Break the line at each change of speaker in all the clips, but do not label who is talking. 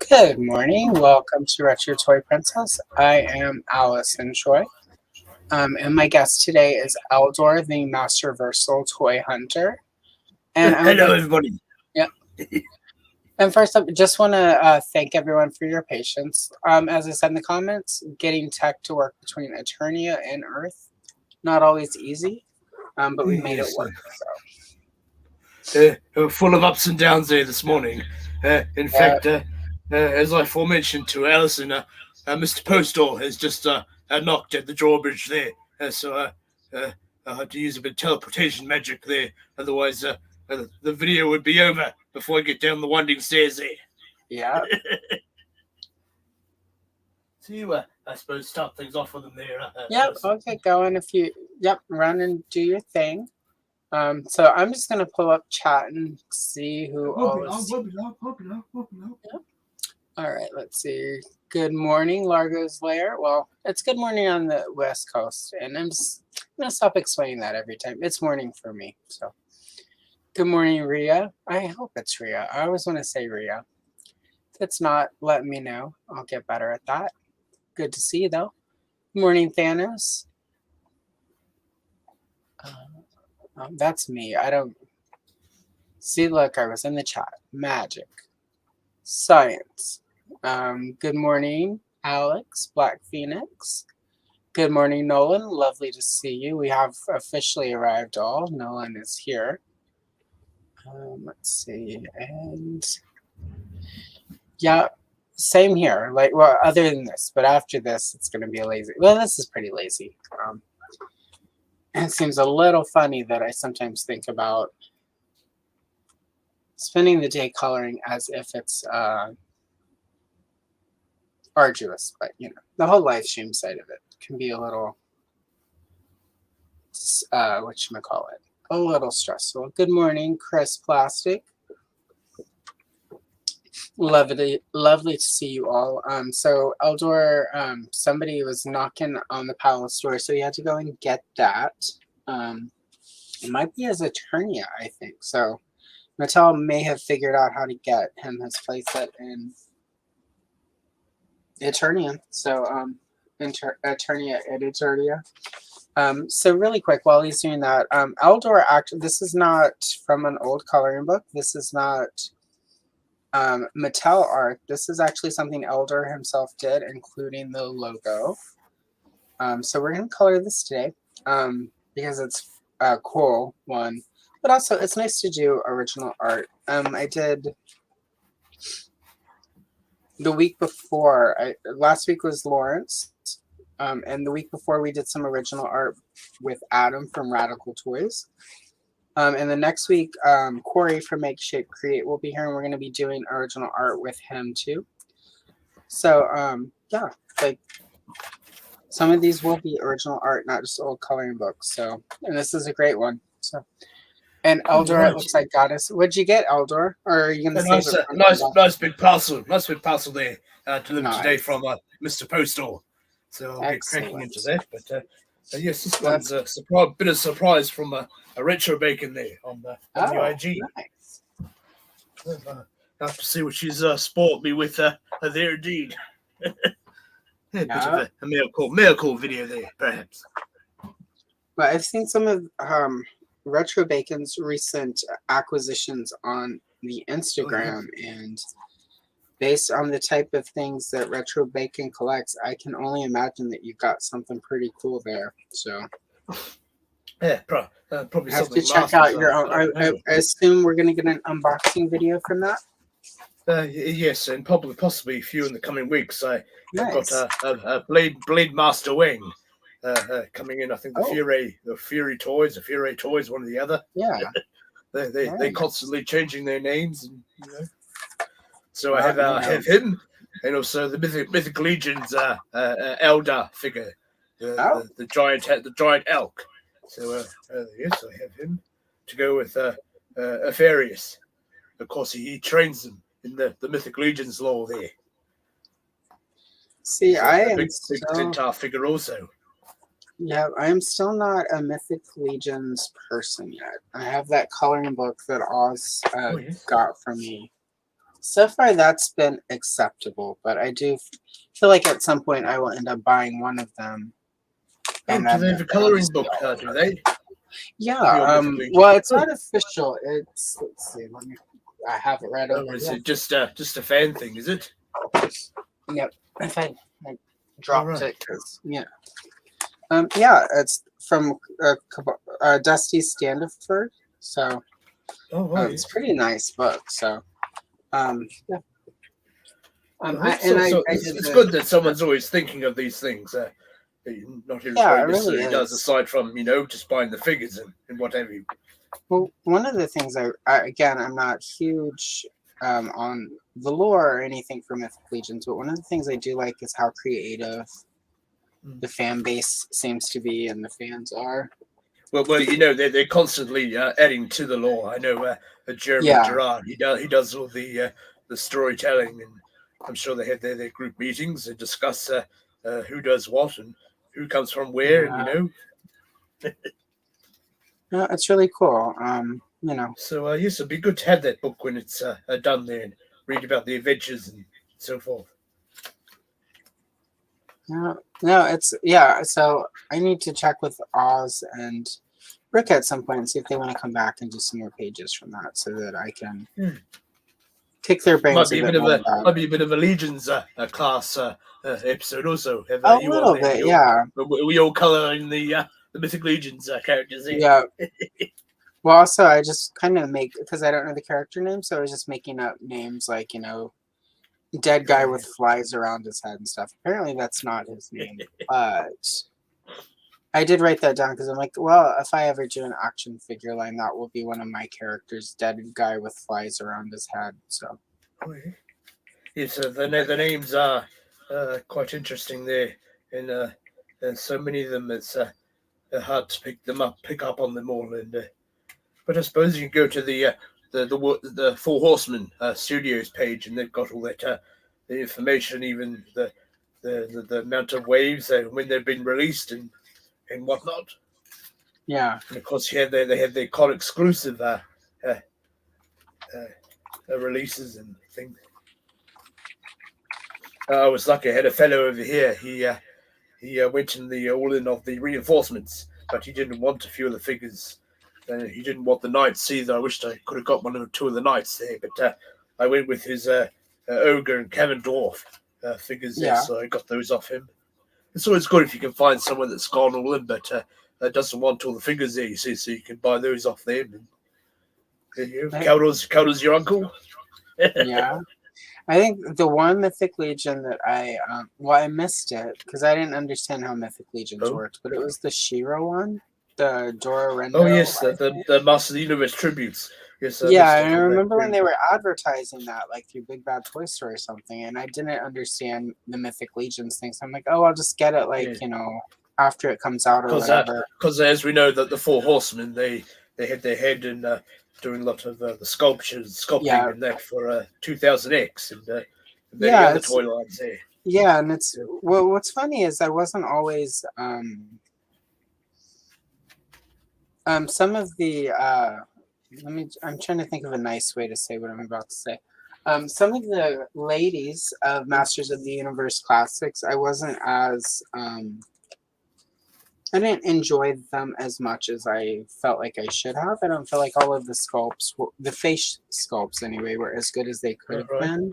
Good morning. Welcome to Retro Toy Princess. I am Allison Choi. And my guest today is Eldor the Masterversal-Toyhunter. And
Hello, everybody.
Yeah. And first up, just want to thank everyone for your patience. As I said in the comments, getting tech to work between Eternia and Earth, not always easy, but we made it work.
Full of ups and downs there this morning. In fact, as I aforementioned to Allison, Mr. Postal has just knocked at the drawbridge there. So I had to use a bit of teleportation magic there. Otherwise, the video would be over before I get down the winding stairs there.
Yeah.
So you, I suppose, start things off with them there.
Yep. Okay, go in if you. Yep, run and do your thing. So I'm just gonna pull up chat and see who all is. Yep. All right, let's see. Good morning, Largo's Lair. Well, it's good morning on the West Coast, and I'm gonna stop explaining that every time. It's morning for me. So, good morning, Ria. I hope it's Ria. I always want to say Ria. If it's not, let me know. I'll get better at that. Good to see you, though. Good morning, Thanos. That's me. I don't see. Look, I was in the chat. Magic, science. Good morning, Alex, Black Phoenix. Good morning, Nolan. Lovely to see you. We have officially arrived all. Nolan is here. Let's see. And yeah, same here. Like, well, other than this, but after this, it's going to be a lazy. Well, this is pretty lazy. It seems a little funny that I sometimes think about spending the day coloring as if it's arduous, but you know, the whole live stream side of it can be a little whatchamacallit, a little stressful. Good morning, Chris Plastic. Lovely to see you all. So Eldor, somebody was knocking on the palace door, so he had to go and get that. It might be his Eternia, I think. So Mattel may have figured out how to get him his playset in Eternia. So Eternia and Eternia. So really quick, while he's doing that, Eldor actually, this is not from an old coloring book. This is not Mattel art. This is actually something Eldor himself did, including the logo. So we're going to color this today because it's a cool one, but also it's nice to do original art. I did the week before. Last week was Lawrence, and the week before we did some original art with Adam from Radical Toys. And the next week, Corey from Make Shape Create will be here, and we're going to be doing original art with him too. So, yeah, like some of these will be original art, not just old coloring books. So, and this is a great one. So, and Eldor, it looks like got us. What'd you get, Eldor? Or are you going to save it?
Nice big parcel there delivered today from Mr. Postal. So I'll get cracking into that. But yes, this one's a bit of surprise from a retro bacon there on the IG.
Nice.
Have to see what she's spoiled me with there indeed. A bit of a miracle video there, perhaps.
But I've seen some of Retro Bacon's recent acquisitions on the Instagram, and based on the type of things that Retro Bacon collects, I can only imagine that you've got something pretty cool there. So,
yeah, probably
have
something.
To check out your own. I assume we're going to get an unboxing video from that.
Yes, and possibly a few in the coming weeks. I've got a Blade Master Wing coming in. I think the Fury Toys, one or the other.
Yeah,
they constantly changing their names, and you know. So I have him, and also the Mythic Legion's Eldor figure, the giant elk. So yes, I have him to go with Apharius. Of course, he trains them in the Mythic Legion's lore there.
See,
so
I am
big
still...
Centaur figure also.
Yeah, I am still not a Mythic Legion's person yet. I have that coloring book that Oz got for me So far, that's been acceptable, but I do feel like at some point I will end up buying one of them.
Oh, do they have a coloring book? Do they?
Yeah. Well, it's not official. It's let's see. I have it right over.
Is it just a fan thing? Is it?
Yep. If I dropped it, because yeah, it's from Dusty Standiford. So it's a pretty nice book. So yeah.
It's good that someone's always thinking of these things. Not everybody necessarily does, aside from just buying the figures and whatever.
Well, one of the things I'm not huge on the lore or anything for Mythic Legions, but one of the things I do like is how creative the fan base seems to be and the fans are.
Well, they're constantly adding to the lore. I know Jeremy Gerard. He does all the storytelling, and I'm sure they have their group meetings and discuss who does what and who comes from where,
No, it's really cool.
So yes, it'd be good to have that book when it's done there and read about the adventures and so forth.
No, it's So I need to check with Oz and Rick at some point and see if they want to come back and do some more pages from that, so that I can take their brains.
Might be a bit of a Legions class episode also.
A little bit, yeah.
We all color in the Mythic Legions characters.
Yeah. Well, also I just kind of because I don't know the character name, so I was just making up names like dead guy with flies around his head and stuff. Apparently that's not his name, but I did write that down because I'm like, well, if I ever do an action figure line, that will be one of my characters, dead guy with flies around his head. So
yes, the names are quite interesting there, and so many of them it's hard to pick up on them all. And but I suppose you can go to the Four Horsemen Studios page, and they've got all that the information, even the amount of waves when they've been released and whatnot.
Yeah,
and of course they have their con exclusive releases and things. I was lucky. I had a fellow over here. He went in the all-in of the reinforcements, but he didn't want a few of the figures. He didn't want the knights either. I wished I could have got one or two of the knights there, but I went with his ogre and Kevin Dwarf figures there, so I got those off him. It's always good if you can find someone that's gone all in, but doesn't want all the figures there, you see, so you can buy those off them. And Caldor's your uncle.
Yeah. I think the one Mythic Legion that I missed it because I didn't understand how Mythic Legions worked, but it was the Shiro one, the Dora Rendo.
Oh yes, the Master of the Universe tributes. Yes,
I remember when they were advertising that, like through Big Bad Toy Store or something, and I didn't understand the Mythic Legions thing. So I'm like, oh, I'll just get it, after it comes out or whatever.
Because as we know, that the Four Horsemen, they had their head in doing a lot of the sculpting and that for 2000X and the other toy lines there.
Yeah, and it's what's funny is I wasn't always some of the I'm trying to think of a nice way to say what I'm about to say. Some of the ladies of Masters of the Universe Classics, I wasn't as I didn't enjoy them as much as I felt like I should have. I don't feel like all of the sculpts, the face sculpts anyway, were as good as they could have been.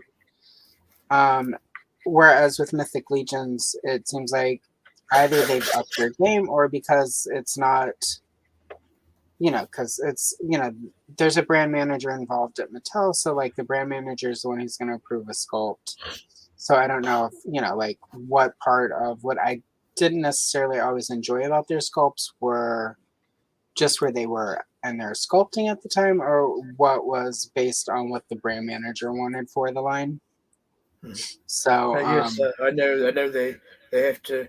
Whereas with Mythic Legions, it seems like either they've upped their game or because it's not, because it's, there's a brand manager involved at Mattel. So like the brand manager is the one who's going to approve a sculpt. So I don't know if, what part of what I didn't necessarily always enjoy about their sculpts were just where they were and their sculpting at the time, or what was based on what the brand manager wanted for the line. So
yes, I know they have to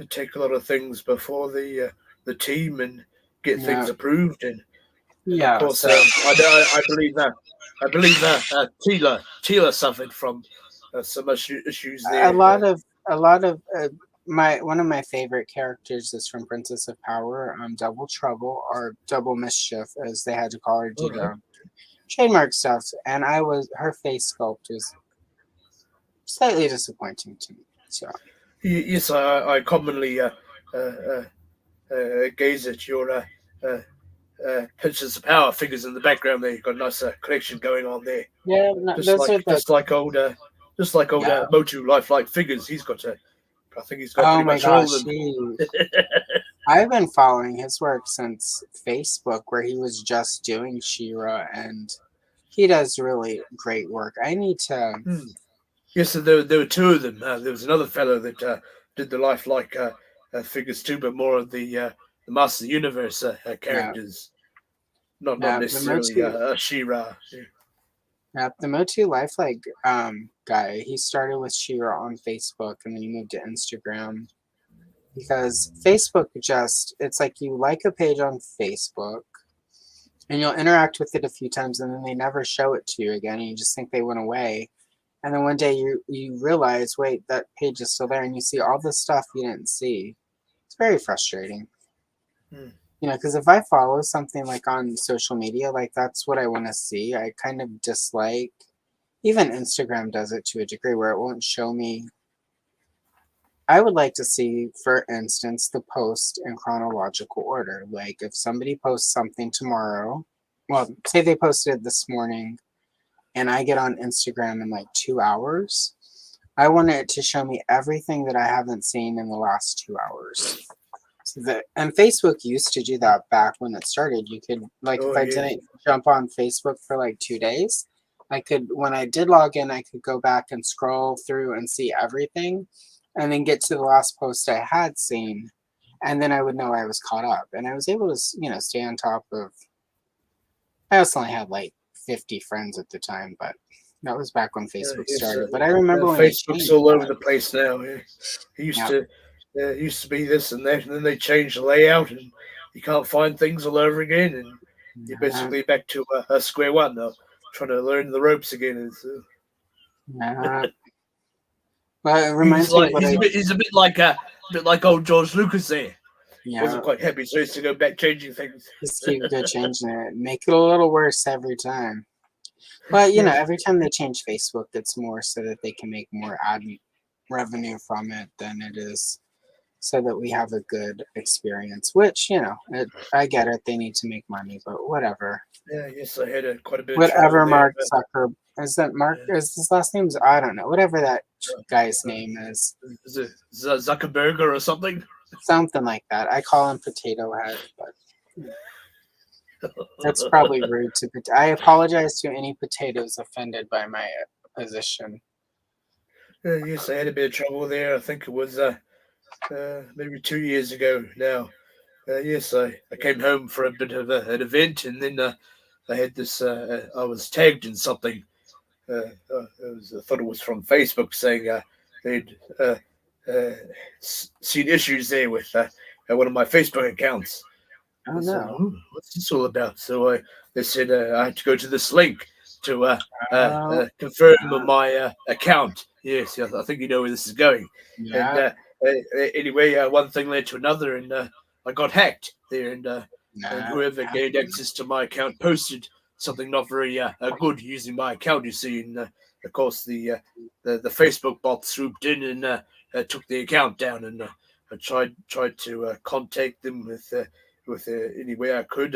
take a lot of things before the team and get things approved, and of course I believe that Tila suffered from some issues there.
A lot of one of my favorite characters is from Princess of Power, Double Trouble or Double Mischief, as they had to call her due to trademark stuff, and her face sculpt was slightly disappointing to me. So
Yes, I commonly gaze at your Pictures of Power figures in the background there. You've got a nice collection going on there.
yeah, no, those are the
Just like old
yeah.
Motu lifelike figures. I think he's got
Oh
pretty
my
much all of
gosh,
them.
I've been following his work since Facebook, where he was just doing She-Ra, and he does really great work. I need to.
Yes, so there were two of them. There was another fellow that did the lifelike figures too, but more of the Master of the Universe characters, not
The
necessarily
Motu,
She-Ra.
the Motu Lifelike guy, he started with She-Ra on Facebook, and then he moved to Instagram. Because Facebook it's like you like a page on Facebook and you'll interact with it a few times and then they never show it to you again and you just think they went away. And then one day you realize, wait, that page is still there and you see all the stuff you didn't see. It's very frustrating. Because if I follow something like on social media, like that's what I want to see. I kind of dislike, even Instagram does it to a degree where it won't show me. I would like to see, for instance, the post in chronological order. Like if somebody posts something tomorrow, well, say they posted it this morning and I get on Instagram in like 2 hours, I want it to show me everything that I haven't seen in the last 2 hours. And Facebook used to do that back when it started. You could, if I didn't jump on Facebook for like 2 days, when I did log in, I could go back and scroll through and see everything and then get to the last post I had seen. And then I would know I was caught up. And I was able to, stay on top of, I also only had like 50 friends at the time, but that was back when Facebook started. But I remember when
Facebook's all over the place now. It used to be this and that, and then they changed the layout, and you can't find things all over again, and you're basically back to square one now, trying to learn the ropes again.
Well, it reminds me.
He's a bit like old George Lucas there.
Yeah.
Wasn't quite happy, so he used to go back changing things.
Just keep changing it, make it a little worse every time. But every time they change Facebook, it's more so that they can make more ad revenue from it than it is so that we have a good experience. Which I get it; they need to make money, but whatever.
Yeah, yes, I had quite a bit.
Whatever Mark Zuckerberg is that Mark? Is his last name? I don't know. Whatever that guy's name is.
Is it Zuckerberg or something?
Something like that. I call him Potato Head, but that's probably rude to. I apologize to any potatoes offended by my position.
Yes, I had a bit of trouble there. I think it was maybe 2 years ago now. Yes, I came home for a bit of an event, and then I had this. I was tagged in something. I thought it was from Facebook saying they'd seen issues there with one of my Facebook accounts.
Oh no!
What's this all about? So they said I had to go to this link to confirm my account. Yes, I think you know where this is going.
Yeah.
And anyway, one thing led to another, and I got hacked there, and whoever gained access to my account posted something not very good using my account. You see, and of course the Facebook bot swooped in and took the account down, and I tried to contact them with any way I could.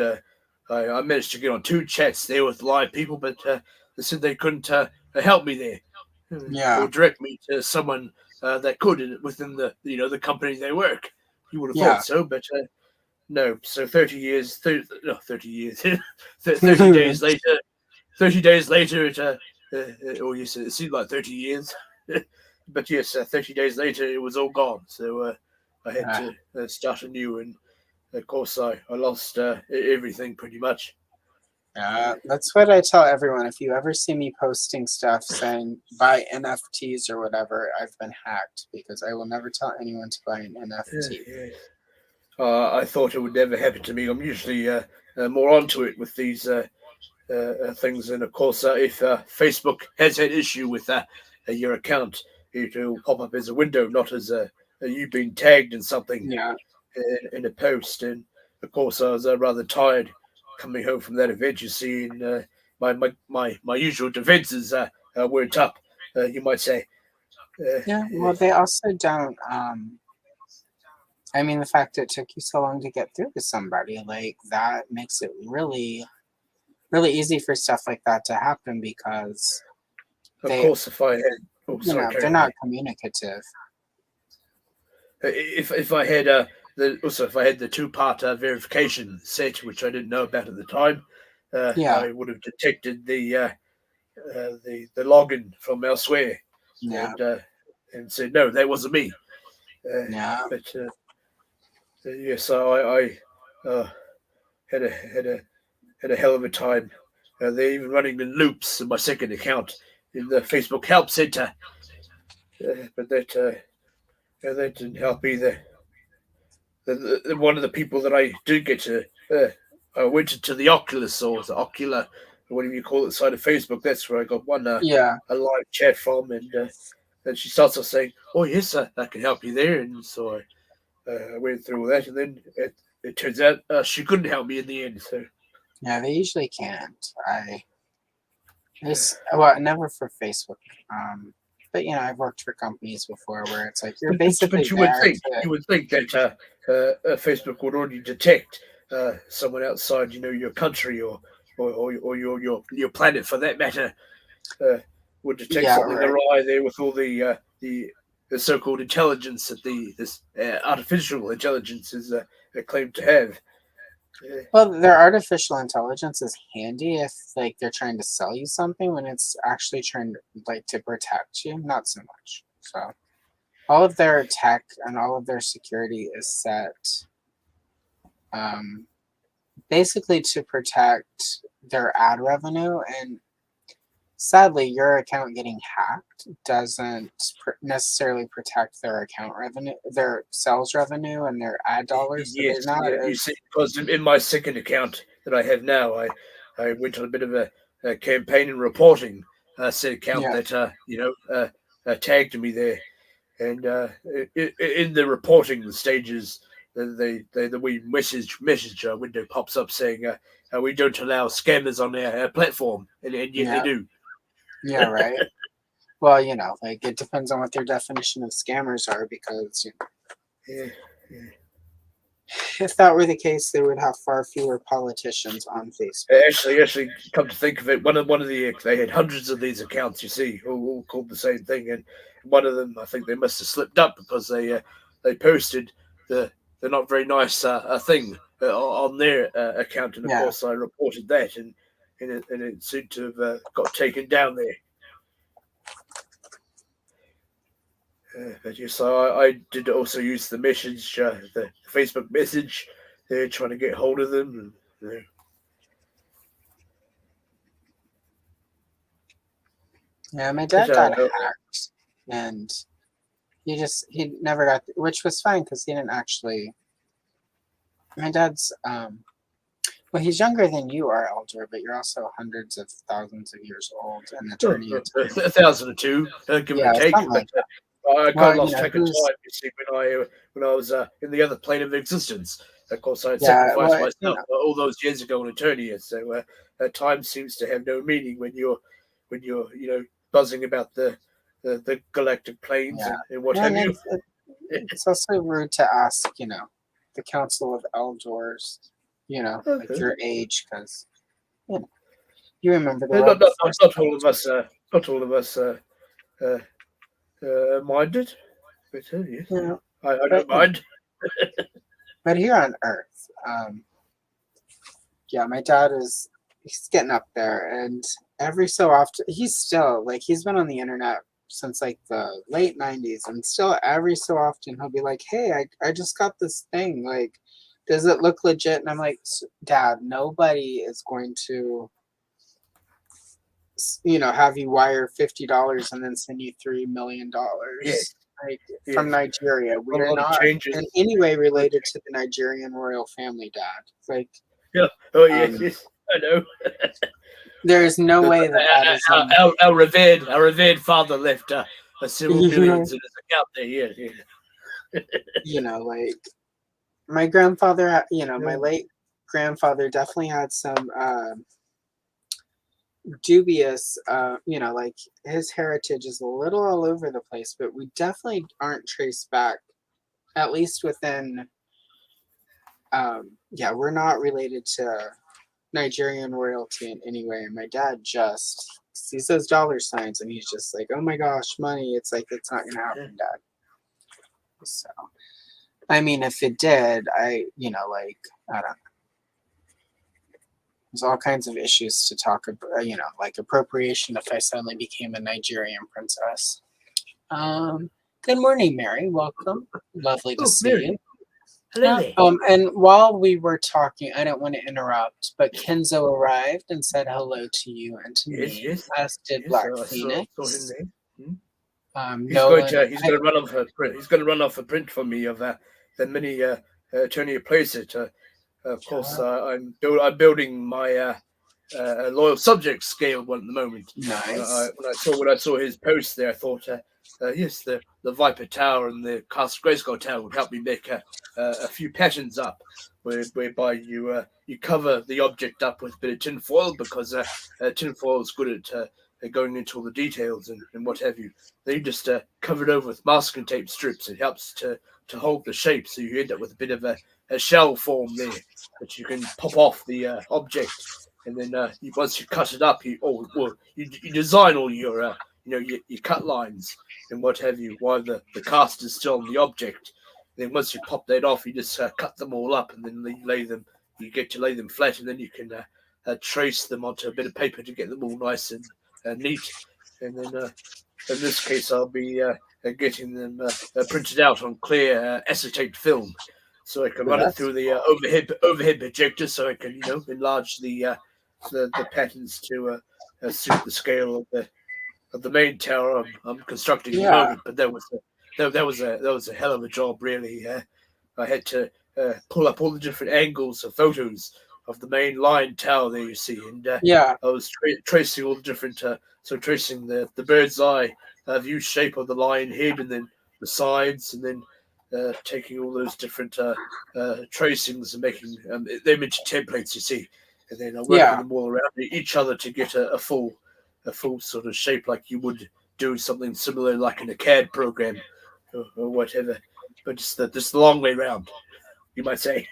I managed to get on 2 chats there with live people, but they said they couldn't help me there, or direct me to someone that could within the company they work. You would have thought so, but no. So 30 years, 30 years, 30 days later. 30 days later, it seemed like 30 years, but yes, 30 days later, it was all gone. So I had to start anew, and of course, I lost everything pretty much.
That's what I tell everyone. If you ever see me posting stuff saying buy NFTs or whatever, I've been hacked, because I will never tell anyone to buy an NFT.
I thought it would never happen to me. I'm usually more onto it with these things, and of course, if Facebook has had issue with your account, it will pop up as a window, not as you've been tagged in something in a post. And of course, I was rather tired coming home from that event, you see, and my usual defenses weren't up, you might say.
Yeah, well, they also don't. I mean, the fact that it took you so long to get through to somebody, like, that makes it really, really easy for stuff like that to happen because
Of course, if I had,
they're not communicative.
If I had if I had the two-part verification set, which I didn't know about at the time, I would have detected the login from elsewhere, and said no, that wasn't me. But so I had a hell of a time. They're even running in loops in my second account in the Facebook Help Center, but that didn't help either. One of the people that I did get to, I went to the Oculus or the Ocular, whatever you call it, side of Facebook. That's where I got one a live chat from, and she starts off saying, "Oh yes, I can help you there," and so I went through all that, and then it turns out she couldn't help me in the end. So
yeah, they usually can't. Well, never for Facebook. But I've worked for companies before where it's like you're basically.
But you would think that Facebook would already detect someone outside, your country or your planet, for that matter, would detect something awry there with all the so-called intelligence that this artificial intelligence is claimed to have.
Well, their artificial intelligence is handy if they're trying to sell you something when it's actually trying to protect you, not so much. So all of their tech and all of their security is set basically to protect their ad revenue, and sadly your account getting hacked doesn't necessarily protect their account revenue, their sales revenue, and their ad dollars.
Yes, you see, because in my second account that I have now, I went on a bit of a campaign and reporting set account that tagged me there, and in the reporting stages, the wee message window pops up saying we don't allow scammers on our platform, and yet they do.
Yeah, right. Well, it depends on what their definition of scammers are, because if that were the case, they would have far fewer politicians on Facebook.
Actually, come to think of it, one of they had hundreds of these accounts. You see, all called the same thing, and one of them, I think they must have slipped up because they posted the not very nice thing on their account, and of course I reported that, and it seemed to have got taken down there. But yes, I did also use the message, the Facebook message. They're trying to get hold of them. And,
Yeah, my dad got hacked, and he never got, which was fine because he didn't actually. My dad's well, he's younger than you are, Eldor, but you're also hundreds of thousands of years old, and eternity.
1,002, give or take. I kind of lost track of time, you see, when I was in the other plane of existence. Of course, I had sacrificed myself all those years ago in Eternia. So time seems to have no meaning when you're buzzing about the galactic planes and what have you.
It's also rude to ask, the Council of Eldors, like your age, because you remember the
not all of us minded, but I don't mind.
But here on Earth, my dad he's getting up there, and every so often he's been on the internet since the late 90s, and still every so often he'll be like, "Hey, I just got this thing, does it look legit?" And I'm like, "Dad, nobody is going to have you wire $50 and then send you $3 million from Nigeria. We are not in any way related to the Nigerian royal family, Dad."
Yes, I know.
There is no way that is
our revered father left several millions in his account there.
My grandfather, my late grandfather definitely had some dubious. Like his heritage is a little all over the place, but we definitely aren't traced back, at least within. We're not related to Nigerian royalty in any way. And my dad just sees those dollar signs and he's just like, oh my gosh, money. It's like, it's not going to happen, Dad. So, I mean, if it did, I don't know. There's all kinds of issues to talk about, like appropriation if I suddenly became a Nigerian princess. Good morning, Mary. Welcome. Lovely to see
Mary.
you.
Hello there.
And while we were talking, I don't want to interrupt, but Kenzo arrived and said hello to you and to me, as did Black Phoenix.
Saw him there. He's
Nolan,
going to run off a print for me of the mini Tony playset. Of course, I'm building my loyal subject scale one at the moment.
Nice.
When I saw his post there, I thought, yes, the Viper Tower and the Castle Grayskull Tower would help me make a few patterns up, whereby you cover the object up with a bit of tinfoil, because tinfoil is good at going into all the details and what have you. Then you just cover it over with masking tape strips. It helps to hold the shape, so you end up with a bit of a shell form there that you can pop off the object, and then once you cut it up, you design all your your cut lines and what have you while the cast is still on the object. And then once you pop that off, you just cut them all up, and then you get to lay them flat, and then you can trace them onto a bit of paper to get them all nice and neat. And then in this case, I'll be getting them printed out on clear acetate film, so I can run it through the overhead projector, so I can enlarge the patterns to suit the scale of the main tower I'm constructing at the moment. But that was a hell of a job, really. I had to pull up all the different angles of photos of the main line tower there, you see, and I was tracing all the different, tracing the bird's eye view shape of the lion head, and then the sides, and then taking all those different tracings and making them into templates, you see, and then working them all around each other to get a full sort of shape, like you would do something similar, like in a CAD program or whatever, but just the long way round, you might say.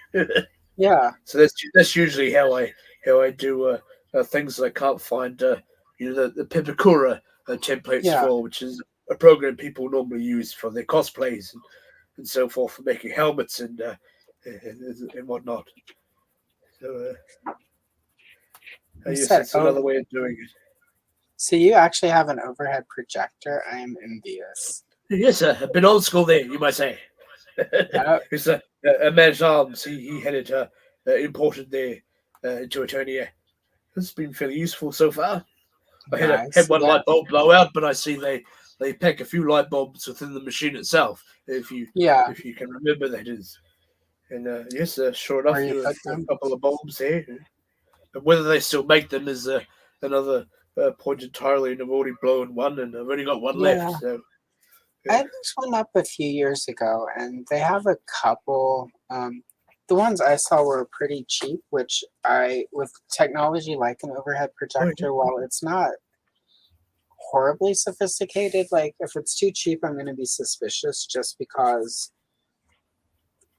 Yeah.
So that's usually how I do things that I can't find. The Pipakura templates for, which is a program people normally use for their cosplays and so forth, for making helmets and whatnot. So I guess that's another way of doing it.
So you actually have an overhead projector? I am envious.
Yes, a bit old school there, you might say. It's a man's arms. He had it imported there into Eternia. It's been fairly useful so far. I had one light bulb blow out, but I see they pack a few light bulbs within the machine itself. If you can remember, that is. And yes, sure enough, there are a couple of bulbs there. But whether they still make them is another point entirely. And I've already blown one, and I've only got one left. So.
I looked one up a few years ago, and they have a couple. The ones I saw were pretty cheap, which with technology like an overhead projector, while it's not horribly sophisticated, like if it's too cheap, I'm going to be suspicious, just because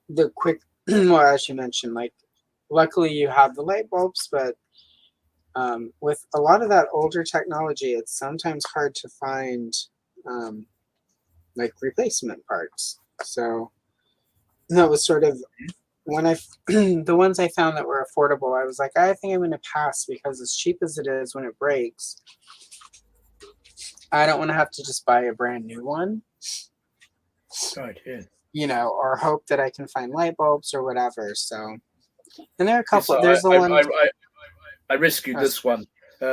the quick, well, as you mentioned, like luckily you have the light bulbs, but with a lot of that older technology, it's sometimes hard to find like replacement parts. So that was sort of when the ones I found that were affordable, I was like, I think I'm going to pass, because as cheap as it is when it breaks, I don't want to have to just buy a brand new one.
Right, yeah.
Or hope that I can find light bulbs or whatever. So, and there are a couple. There's the one
I rescued this one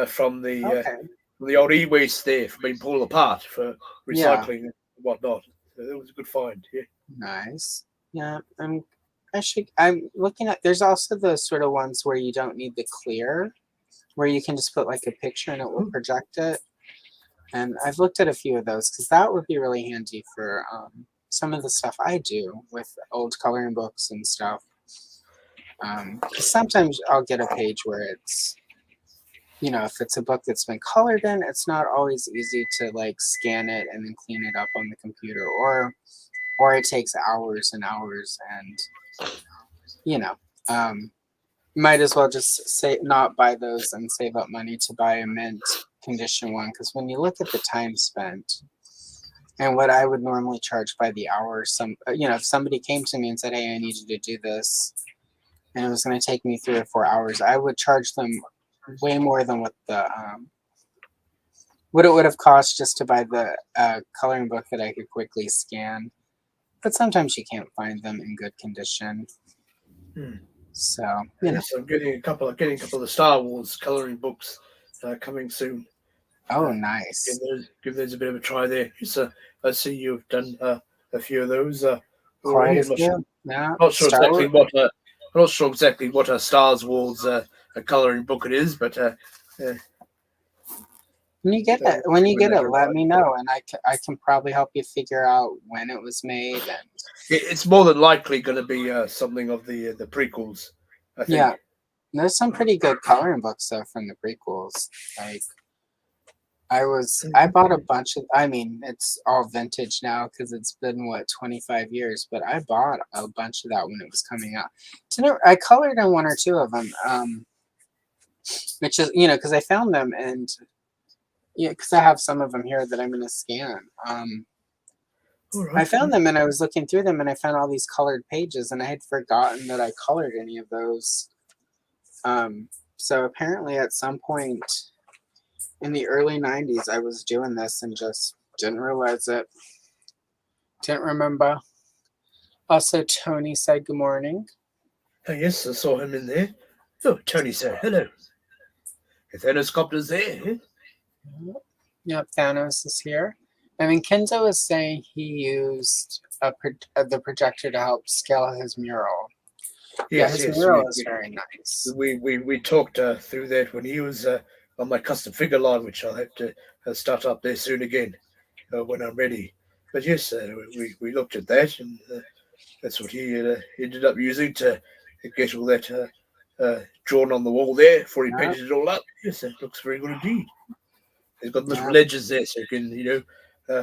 from the old e-waste there, from being pulled apart for recycling and whatnot. So it was a good find. Yeah.
Nice. Yeah, I'm looking at. There's also the sort of ones where you don't need the clear, where you can just put like a picture and it will project it. And I've looked at a few of those, because that would be really handy for some of the stuff I do with old coloring books and stuff. Sometimes I'll get a page where it's, if it's a book that's been colored in, it's not always easy to like scan it and then clean it up on the computer, or it takes hours and hours, and might as well just say not buy those and save up money to buy a mint condition one, because when you look at the time spent and what I would normally charge by the hour, if somebody came to me and said, hey, I need you to do this, and it was going to take me 3 or 4 hours, I would charge them way more than what it would have cost just to buy the coloring book that I could quickly scan. But sometimes you can't find them in good condition. So
yes, I'm getting a couple of the Star Wars coloring books coming soon.
Oh, nice.
Give those a bit of a try there. So I see you've done a few of those.
Quite a few.
I'm not sure exactly what a Star Wars a coloring book it is, but
when you get it, let me know, and I can probably help you figure out when it was made. And
it's more than likely going to be something of the prequels, I think.
Yeah, there's some pretty good coloring books though from the prequels. Like I bought a bunch of. I mean, it's all vintage now because it's been 25 years. But I bought a bunch of that when it was coming out. I colored in 1 or 2 of them, which is because I found them, and because I have some of them here that I'm going to scan. I found them and I was looking through them and I found all these colored pages and I had forgotten that I colored any of those. So apparently at some point in the early 90s, I was doing this and just didn't realize it. Didn't remember. Also, Tony said good morning.
Oh, yes, I saw him in there. Oh, Tony said hello. Thanos Copter's there. Eh?
Yep, Thanos is here. I mean, Kenzo is saying he used the projector to help scale his mural. Yes, his mural is very nice.
We talked through that when he was on my custom figure line, which I'll have to start up there soon again when I'm ready. But yes, we looked at that, and that's what he ended up using to get all that drawn on the wall there before he painted it all up. Yes, that looks very good indeed. He's got little ledges there, so you can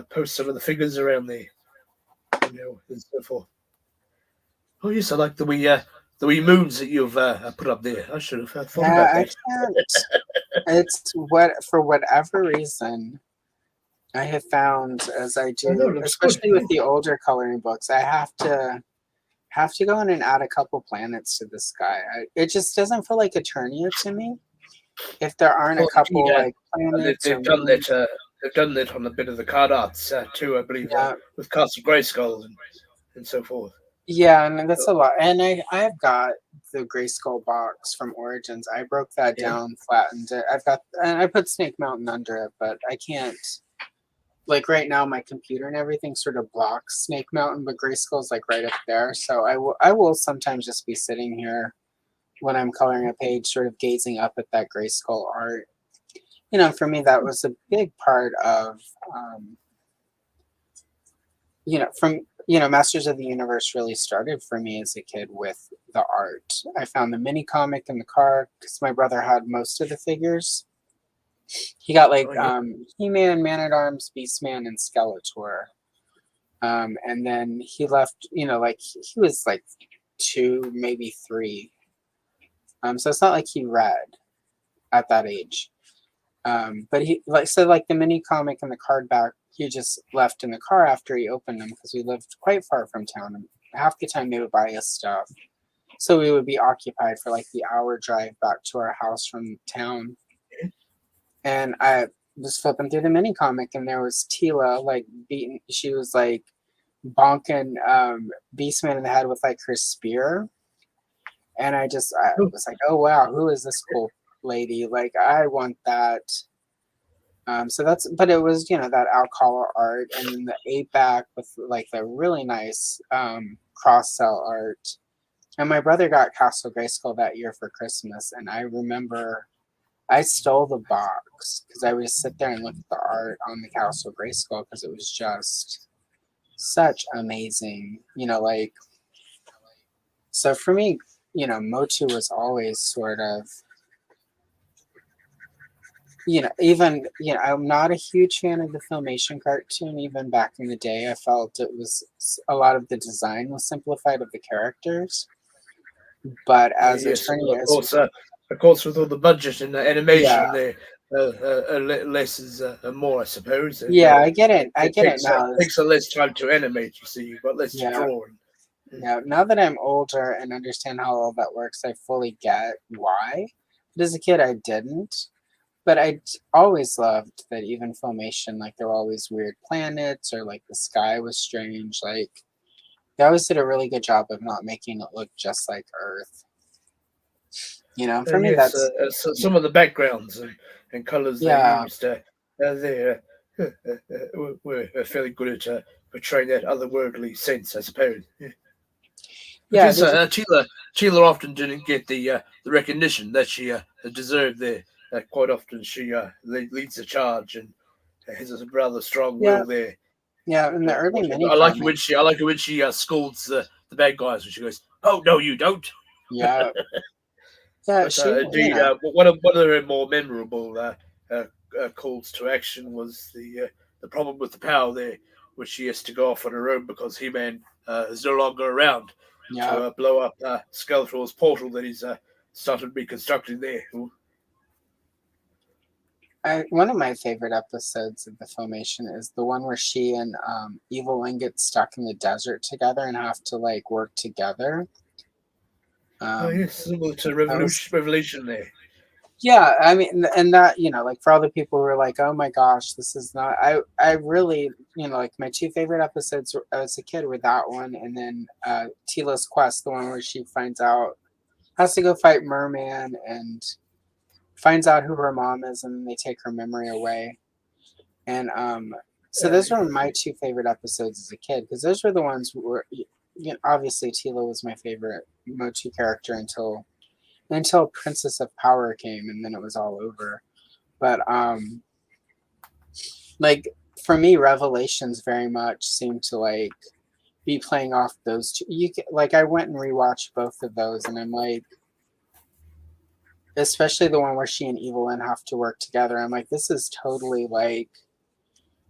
post some of the figures around there, and so forth. Oh yes, I like the wee moons that you've put up there. I should have thought about that.
I can't. It's for whatever reason I have found as I do, especially with the older coloring books, I have to go in and add a couple planets to the sky. It just doesn't feel like Eternia to me. If there aren't a couple like planets,
they've done that. They've done that on a bit of the card arts too, I believe, with Castle Grayskull and so forth.
Yeah, and that's a lot. And I've got the Grayskull box from Origins. I broke that down, flattened it. I put Snake Mountain under it, but I can't. Like right now, my computer and everything sort of blocks Snake Mountain, but Grayskull's like right up there. So I will sometimes just be sitting here when I'm coloring a page, sort of gazing up at that Grayskull art. For me, that was a big part of, Masters of the Universe really started for me as a kid with the art. I found the mini comic in the car because my brother had most of the figures. He got He-Man, Man-at-Arms, Beastman, and Skeletor. And then he left, he was like 2, maybe 3. So it's not like he read at that age. But the mini comic and the card back, he just left in the car after he opened them because we lived quite far from town. And half the time they would buy us stuff. So we would be occupied for like the hour drive back to our house from town. And I was flipping through the mini comic and there was Tila she was like bonking Beastman in the head with like her spear. And I was like, oh wow, who is this cool lady? Like I want that. But it was, that Alcala art and then the 8-back with like the really nice cross-cell art. And my brother got Castle Grayskull that year for Christmas. And I remember I stole the box because I would sit there and look at the art on the Castle Grayskull because it was just such amazing, so for me, Motu was always sort of even I'm not a huge fan of the Filmation cartoon. Even back in the day, I felt it was a lot of the design was simplified of the characters. But as
Yes,
attorney,
of course, with all the budget and the animation,
yeah,
there less is more, I suppose. And
yeah, I get it. I
it
get it now.
takes a less time to animate. You see, you've got less to
Yeah,
draw.
yeah. Now that I'm older and understand how all that works, I fully get why. But as a kid, I didn't. But always loved that even Filmation, like there were always weird planets or like the sky was strange. Like they always did a really good job of not making it look just like Earth. For me,
Yes,
that's
some of the backgrounds and colors they
yeah,
used, they were fairly good at portraying that otherworldly sense, I suppose. Yeah.
yeah.
Because Tila often didn't get the recognition that she deserved there. Quite often she leads the charge and has a rather strong
Yeah,
will there.
yeah. In the early mini
I like it
comic,
when she scolds the bad guys when she goes, "Oh no, you don't."
yeah, yeah.
But
She,
indeed, one of her more memorable calls to action was the problem with the power there, which she has to go off on her own because He-Man is no longer around
yeah.
to blow up Skeletor's portal that he's started reconstructing there.
One of my favorite episodes of the Filmation is the one where she and Evil Wing get stuck in the desert together and have to like work together.
Oh yes, similar to
Was,
Revelation there.
yeah, I mean, and that like for all the people who were like, "Oh my gosh, this is not." I really, like my two favorite episodes as a kid were that one, and then Tila's Quest, the one where she has to go fight Merman and finds out who her mom is, and then they take her memory away. And so those were my two favorite episodes as a kid because those were the ones where obviously Tila was my favorite Motu character until Princess of Power came, and then it was all over. But like for me, Revelations very much seemed to like be playing off those two. Like I went and rewatched both of those, and I'm like, especially the one where she and Evelyn have to work together. I'm like, this is totally like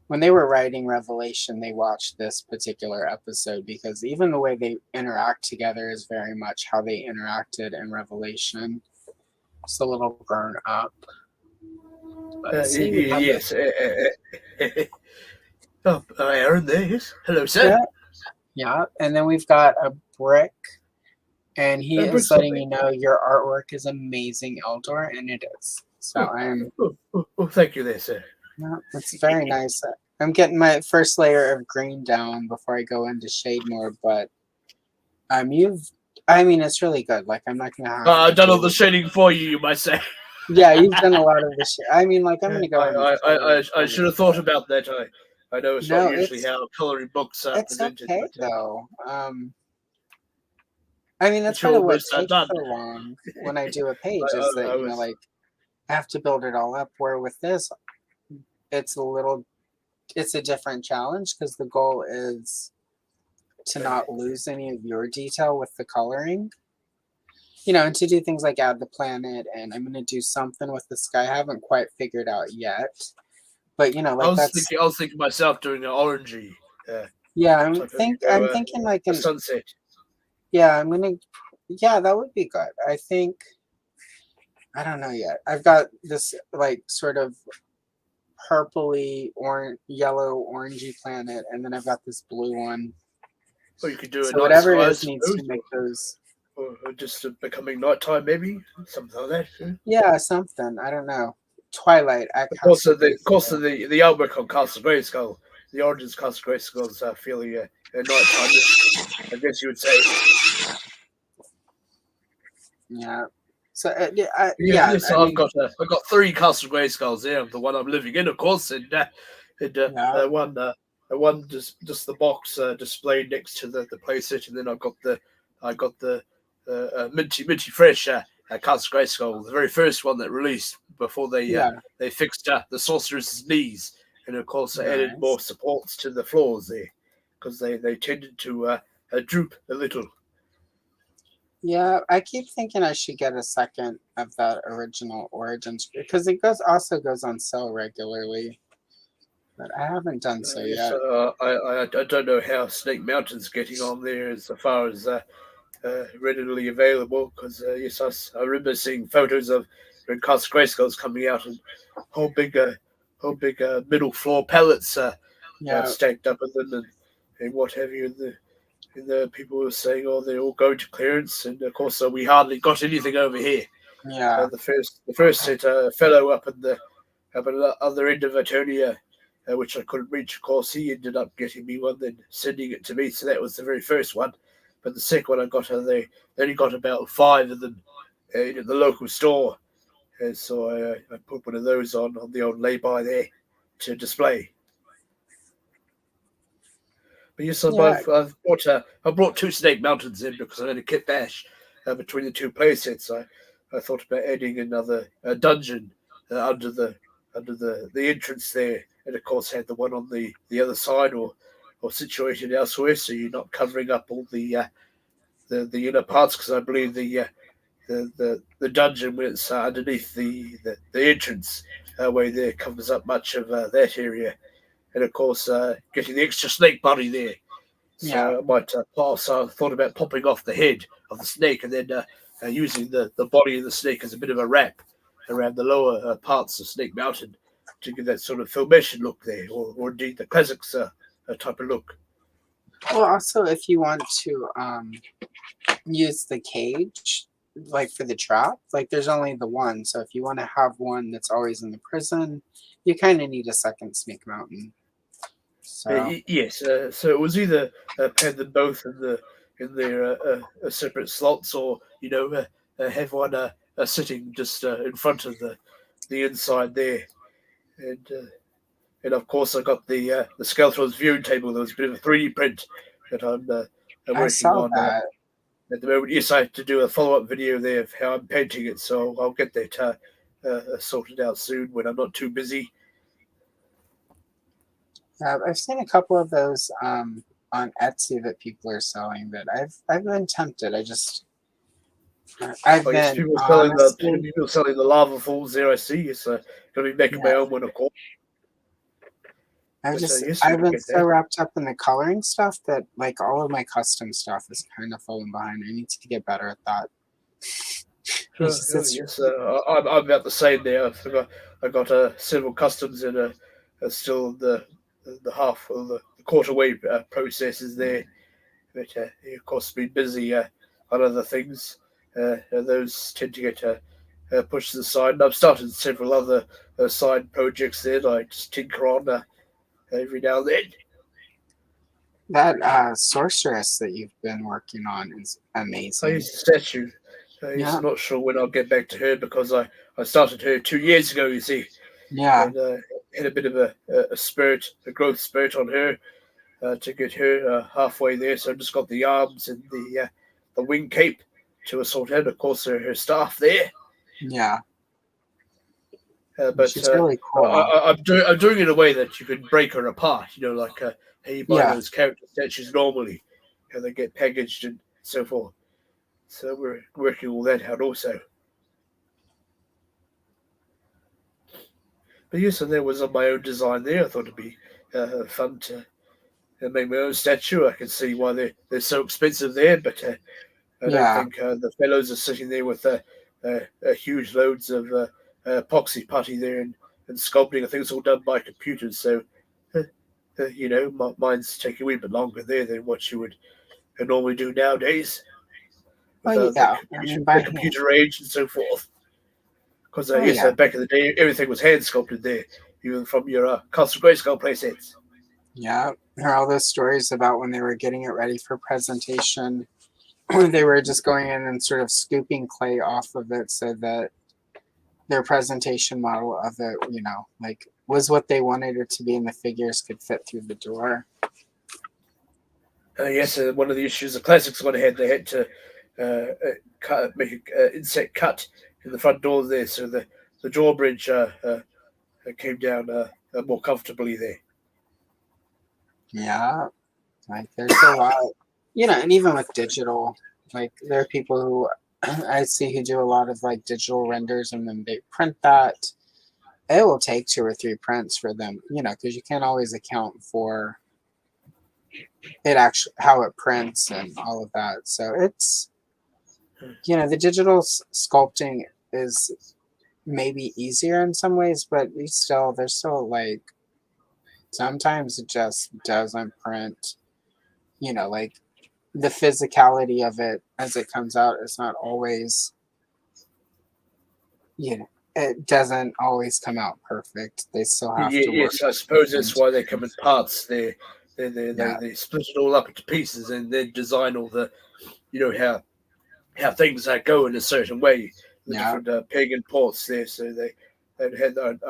when they were writing Revelation, they watched this particular episode because even the way they interact together is very much how they interacted in Revelation. It's a little grown up.
Yes. Oh, Aaron there, yes. Hello, sir.
Yeah, yeah. And then we've got a Brick, and he is letting you know your artwork is amazing, Eldor, and it is. So
thank you there, sir.
Yeah, it's very nice. I'm getting my first layer of green down before I go into shade more, but I mean, it's really good. Like, I'm not gonna have.
I've done all the shading for you, you might say.
Yeah, you've done a lot of the shit. I mean, like, I'm gonna go.
I should have thought about that. I know it's not usually how coloring books are presented.
Okay, but, though. I mean, that's kind of what takes so long when I do a page is that like I have to build it all up. Where with this, it's a different challenge because the goal is to not lose any of your detail with the coloring. And to do things like add the planet, and I'm going to do something with the sky. I haven't quite figured out yet, but like
I was thinking myself doing an orangey.
Yeah, I'm thinking like
a sunset.
Yeah, Yeah, that would be good. I think. I don't know yet. I've got this like sort of purpley yellow orangey planet, and then I've got this blue one.
Or you could do
so whatever it is needs to make those.
Or just becoming nighttime, maybe something like that.
Yeah, something. I don't know. Twilight.
Of course, the artwork on Castle Grayskull, the origins of Castle Grayskull is fairly nighttime. I guess you would say.
Yeah. So
yes, I've got 3 Castle Grayskulls there. The one I'm living in, of course, and one just the box displayed next to the playset, and then I got the minty fresh Castle Grayskull, the very first one that released before they fixed the sorceress's knees, and of course added more supports to the floors there because they tended to droop a little.
Yeah, I keep thinking I should get a second of that original Origins because it also goes on sale regularly, but I haven't done so
Yes,
yet.
I don't know how Snake Mountain's getting on there as far as readily available because yes, I remember seeing photos of when Castle Grayskull's coming out and whole big middle floor pallets
Yeah,
stacked up with them and what have you. And the people were saying, "Oh, they're all going to clearance," and of course, we hardly got anything over here.
yeah,
The first set fellow up at the other end of Eternia, which I couldn't reach. Of course, he ended up getting me one, then sending it to me. So that was the very first one. But the second one I got, they only got about 5 of them in the local store. And so I put one of those on the old lay-by there to display. But yes,
yeah,
I brought 2 Snake Mountains in because I had a kit bash between the 2 play sets. I thought about adding another dungeon under the entrance there, and of course had the one on the other side or situated elsewhere, so you're not covering up all the inner parts because I believe the dungeon when it's underneath the entrance way there covers up much of that area, and of course getting the extra snake body there.
yeah,
So I might also thought about popping off the head of the snake and then using the body of the snake as a bit of a wrap around the lower parts of Snake Mountain to give that sort of Filmation look there, or indeed the classics type of look.
Well, also, if you want to use the cage, like for the trap, like there's only the one. So if you want to have one that's always in the prison, you kind of need a second Snake Mountain. So,
Yes, so it was either had them both in their separate slots, or have one sitting just in front of the inside there, and and of course I got the Skeletor's viewing table. There was a bit of a 3D print that I'm
I
working
saw
on
that.
at the moment. Yes, I have to do a follow-up video there of how I'm painting it, so I'll get that sorted out soon when I'm not too busy.
I've seen a couple of those on Etsy that people are selling that I've been tempted. I've
I guess
been
people selling
honestly,
the lava falls there. I see. Yes, gonna be making my
yeah.
own one, of course. But yes, we
I've
can
been
get
so
that.
wrapped up in the coloring stuff that like all of my custom stuff is kind of falling behind. I need to get better at that. It's
Yes, I'm about the same there. I got several customs and still the half or the quarter way processes there. But of course, been busy on other things. And those tend to get pushed to the side. And I've started several other side projects there that I just tinker on every now and then.
that sorceress that you've been working on is
I
amazing.
use the statue. Yes,
Yeah,
I'm not sure when I'll get back to her because I started her 2 years ago, you see,
yeah,
and had a bit of a growth spurt on her to get her halfway there. So I just got the arms and the wing cape to sort out. Of course, her staff there.
yeah.
But
She's really cool.
I'm doing it in a way that you can break her apart. Like how you buy
Yeah.
those character statues normally, how they get packaged and so forth. So we're working all that out also. But yes, and there was on my own design there. I thought it'd be fun to make my own statue. I can see why they're so expensive there, but I don't
Yeah.
think the fellows are sitting there with huge loads of epoxy putty there and sculpting. I think it's all done by computers, so mine's taking a wee bit longer there than what you would normally do nowadays
Oh
with
yeah. I mean by
the
hand.
computer age and so forth. Because
Oh
yes,
yeah.
back in the day, everything was hand sculpted there, even from your Castle Grayskull playsets.
Yeah. There are all those stories about when they were getting it ready for presentation. They were just going in and sort of scooping clay off of it so that their presentation model of it, like was what they wanted it to be and the figures could fit through the door.
Yes, one of the issues the classics one had, they had to make an inset cut in the front door there, so the drawbridge came down more comfortably there.
Yeah. Like there's a lot, and even with digital Like there are people who I see who do a lot of like digital renders, and then they print that. It will take 2 or 3 prints for them, because you can't always account for it actually how it prints and all of that. So it's the digital sculpting is maybe easier in some ways, but there's still like sometimes it just doesn't print. Like the physicality of it as it comes out is not always. It doesn't always come out perfect. They still have to work.
Yes, I suppose that's why they come in parts. They split it all up into pieces and then design all the, how things go in a certain way. The different pagan ports there, so I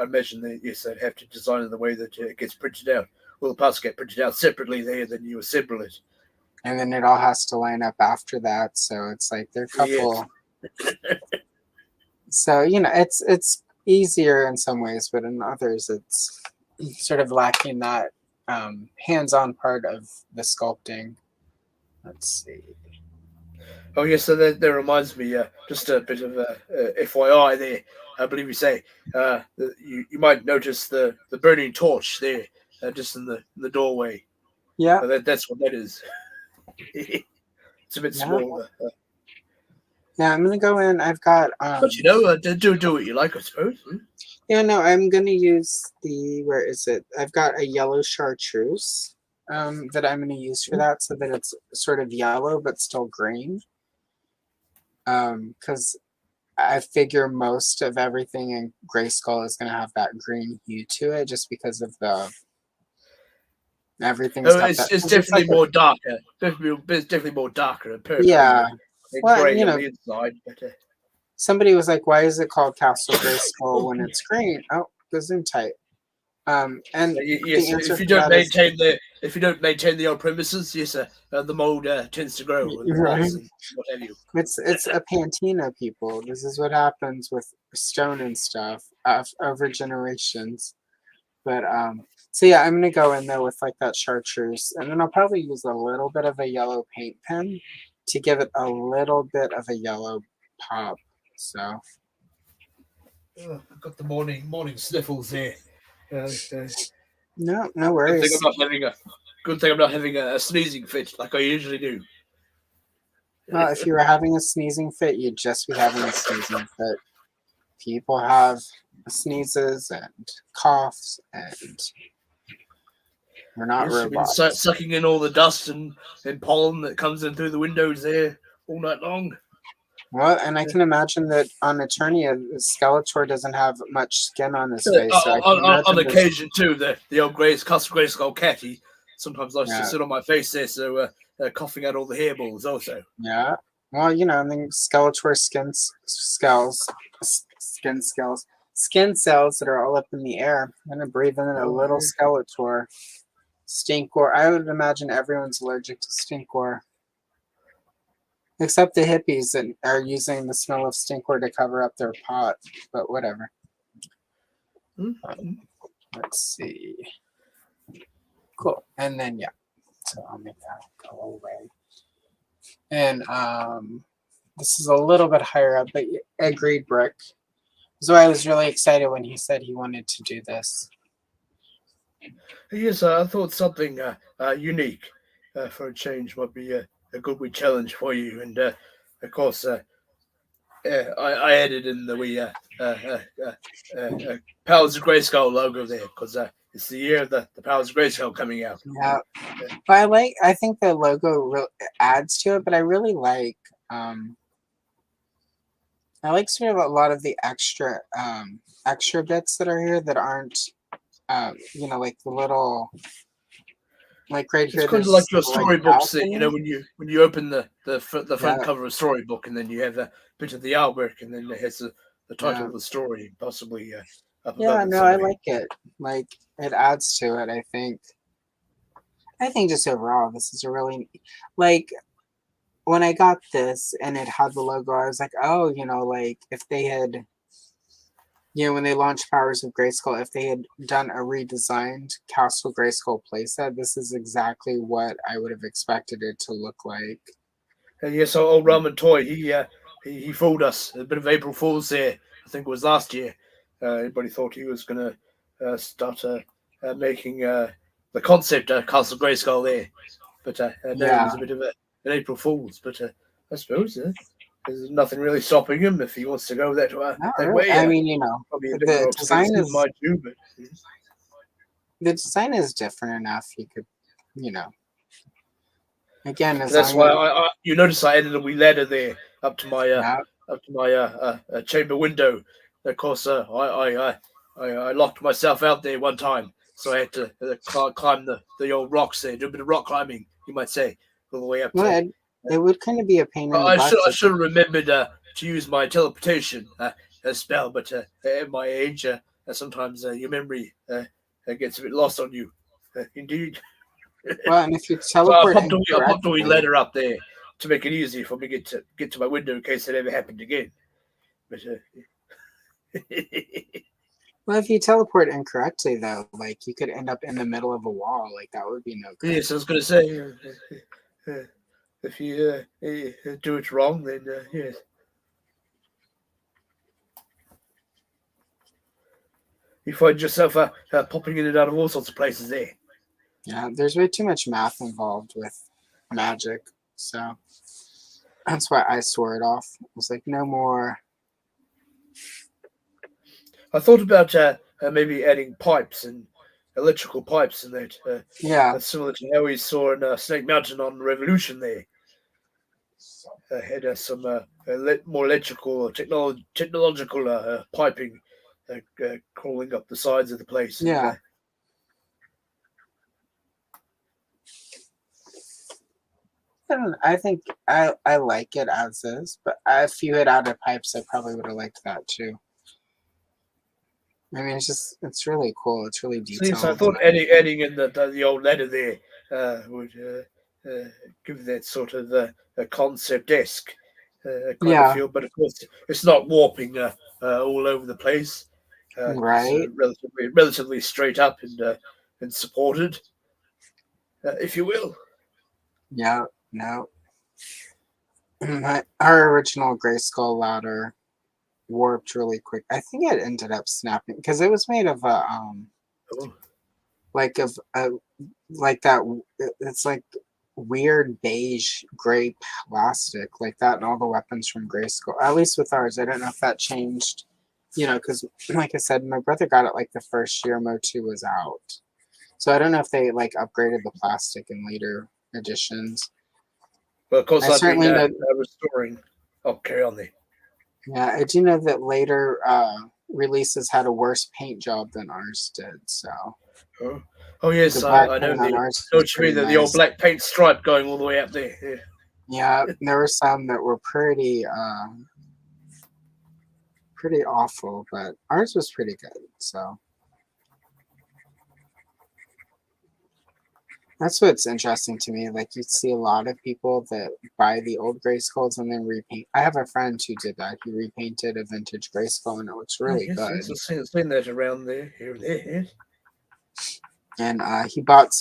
imagine they'd have to design it the way that it gets printed out. Well, the parts get printed out separately there, then you assemble it.
And then it all has to line up after that. So it's like there are a couple. Yes. So it's easier in some ways, but in others it's sort of lacking that hands-on part of the sculpting. Let's see.
Oh yes, so that reminds me. Just a bit of FYI there. I believe you say you might notice the burning torch there, just in the doorway.
Yeah,
that's what that is. It's a bit small.
Yeah, I'm gonna go in. I've got.
But do what you like, I suppose.
Yeah, no, I'm gonna use the. Where is it? I've got a yellow chartreuse that I'm gonna use for that, so that it's sort of yellow but still green. Because I figure most of everything in Grayskull is gonna have that green hue to it, just because of the. Everything's.
It's definitely more darker. Definitely more darker.
Yeah.
Well, gray on the inside, but,
somebody was like, "Why is it called Castle Grayskull when it's green?" Oh, goes in tight. And
yes, if you don't maintain the old premises, yes, the mold tends to grow.
Right.
And what have you?
It's a patina, people. This is what happens with stone and stuff over generations. But so yeah, I'm gonna go in there with like that chartreuse, and then I'll probably use a little bit of a yellow paint pen to give it a little bit of a yellow pop. So
I've got the morning sniffles there.
No worries.
Good thing I'm not having a sneezing fit like I usually do.
Well, if you were having a sneezing fit, you'd just be having a sneezing fit. People have sneezes and coughs, and we're not robots.
Been sucking in all the dust and pollen that comes in through the windows there all night long.
Well, and I can imagine that on Eternia, Skeletor doesn't have much skin on his face. So
on occasion, too, the old Castle Grayskull cat, he sometimes likes to sit on my face there, so coughing out all the hairballs also.
Yeah. Well, I mean, Skeletor skin cells that are all up in the air. I'm going to breathe in a little Skeletor. Stinkor. I would imagine everyone's allergic to Stinkor. Except the hippies that are using the smell of Stinkor to cover up their pot. But whatever. Let's see. Cool. And then, yeah. So I'll make that go away. And this is a little bit higher up, but agreed, Brick. So I was really excited when he said he wanted to do this.
Yes, I thought something unique for a change might be a good wee challenge for you. And of course, I added in the wee Powers of Grayskull logo there because it's the year of the Powers of Grayskull coming out.
Yeah, but I think the logo adds to it, but I really like sort of a lot of the extra bits that are here that aren't like the little like right here.
It's kind of like your storybooks that when you open the front cover of a storybook and then you have a bit of the artwork and then it has the title of the story possibly up above.
No, I like it. Like it adds to it. I think just overall this is a really like when I got this and it had the logo, I was like, oh, like if they had, when they launched Powers of Grayskull, if they had done a redesigned Castle Grayskull playset, this is exactly what I would have expected it to look like.
Yes, old Ramen Toy. He fooled us. A bit of April Fool's there. I think it was last year. Everybody thought he was going to start making the concept Castle Grayskull there, but no, it was a bit of an April Fool's. But I suppose there's nothing really stopping him if he wants to go that way.
I mean, you know,
probably a bit more expensive, mind you, but
the design is different enough. He could, you know. Again,
that's why you notice I added a wee ladder there up to my chamber window. Of course, I locked myself out there one time, so I had to climb the old rocks there, do a bit of rock climbing, you might say, all the way up.
It would kind of be a pain in the butt.
I should have remembered to use my teleportation spell, but at my age, sometimes your memory gets a bit lost on you. Indeed.
Well, and if you teleport,
I popped a wee ladder up there to make it easy for me to get to my window in case it ever happened again. But
well, if you teleport incorrectly, though, like you could end up in the middle of a wall. Like that would be no good.
Yes, I was going to say, if you do it wrong, then yes. You find yourself popping in and out of all sorts of places there.
Yeah, there's way too much math involved with magic, so that's why I swore it off. I was like, no more.
I thought about maybe adding pipes and electrical pipes in that. That's similar to how we saw in Snake Mountain on Revolution there. Had some more electrical or technological piping crawling up the sides of the place.
Yeah. I think I like it as is, but if you had added pipes, I probably would have liked that too. I mean, it's really cool. It's really detailed.
So I thought adding in the old ladder there would give that sort of a concept-esque kind of feel, but of course it's not warping all over the place.
Right.
It's, relatively straight up and supported, if you will.
Yeah. No. Our original Grayskull ladder warped really quick. I think it ended up snapping because it was made of like that. It's like weird beige gray plastic like that, and all the weapons from Grayskull. At least with ours, I don't know if that changed. You know, because like I said, my brother got it like the first year Mo2 was out, so I don't know if they like upgraded the plastic in later editions.
Well, of course, I've been restoring. Oh, carry on there.
Yeah, I do know that later releases had a worse paint job than ours did. So.
Oh yes, I know. The old black paint stripe going all the way up there.
Yeah, there were some that were pretty awful, but ours was pretty good. So. That's what's interesting to me. Like you see a lot of people that buy the old Grayskulls and then repaint. I have a friend who did that. He repainted a vintage Grayskull and it looks really good.
I've seen that around there, here and there. Yes.
And he bought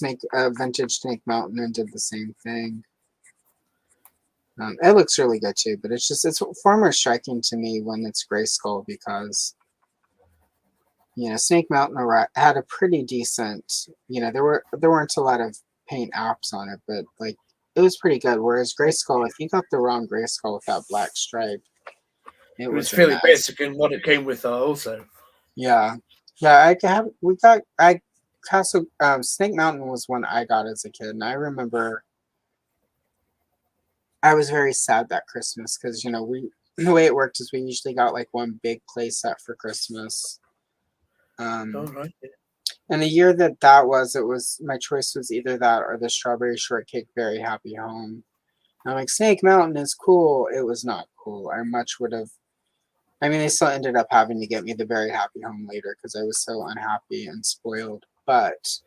vintage Snake Mountain and did the same thing. It looks really good too, but it's far more striking to me when it's Grayskull because Snake Mountain had a pretty decent. There weren't a lot of paint apps on it, but like it was pretty good. Whereas Grayskull, if you got the wrong Grayskull with that black stripe,
it was fairly basic in what it came with also.
Yeah. Castle Snake Mountain was one I got as a kid, and I remember I was very sad that Christmas because the way it worked is we usually got like one big play set for Christmas.
Right.
And the year that was my choice was either that or the Strawberry Shortcake Very Happy Home. I'm like, Snake Mountain is cool. It was not cool. I much would have. I mean, they still ended up having to get me the Very Happy Home later because I was so unhappy and spoiled. But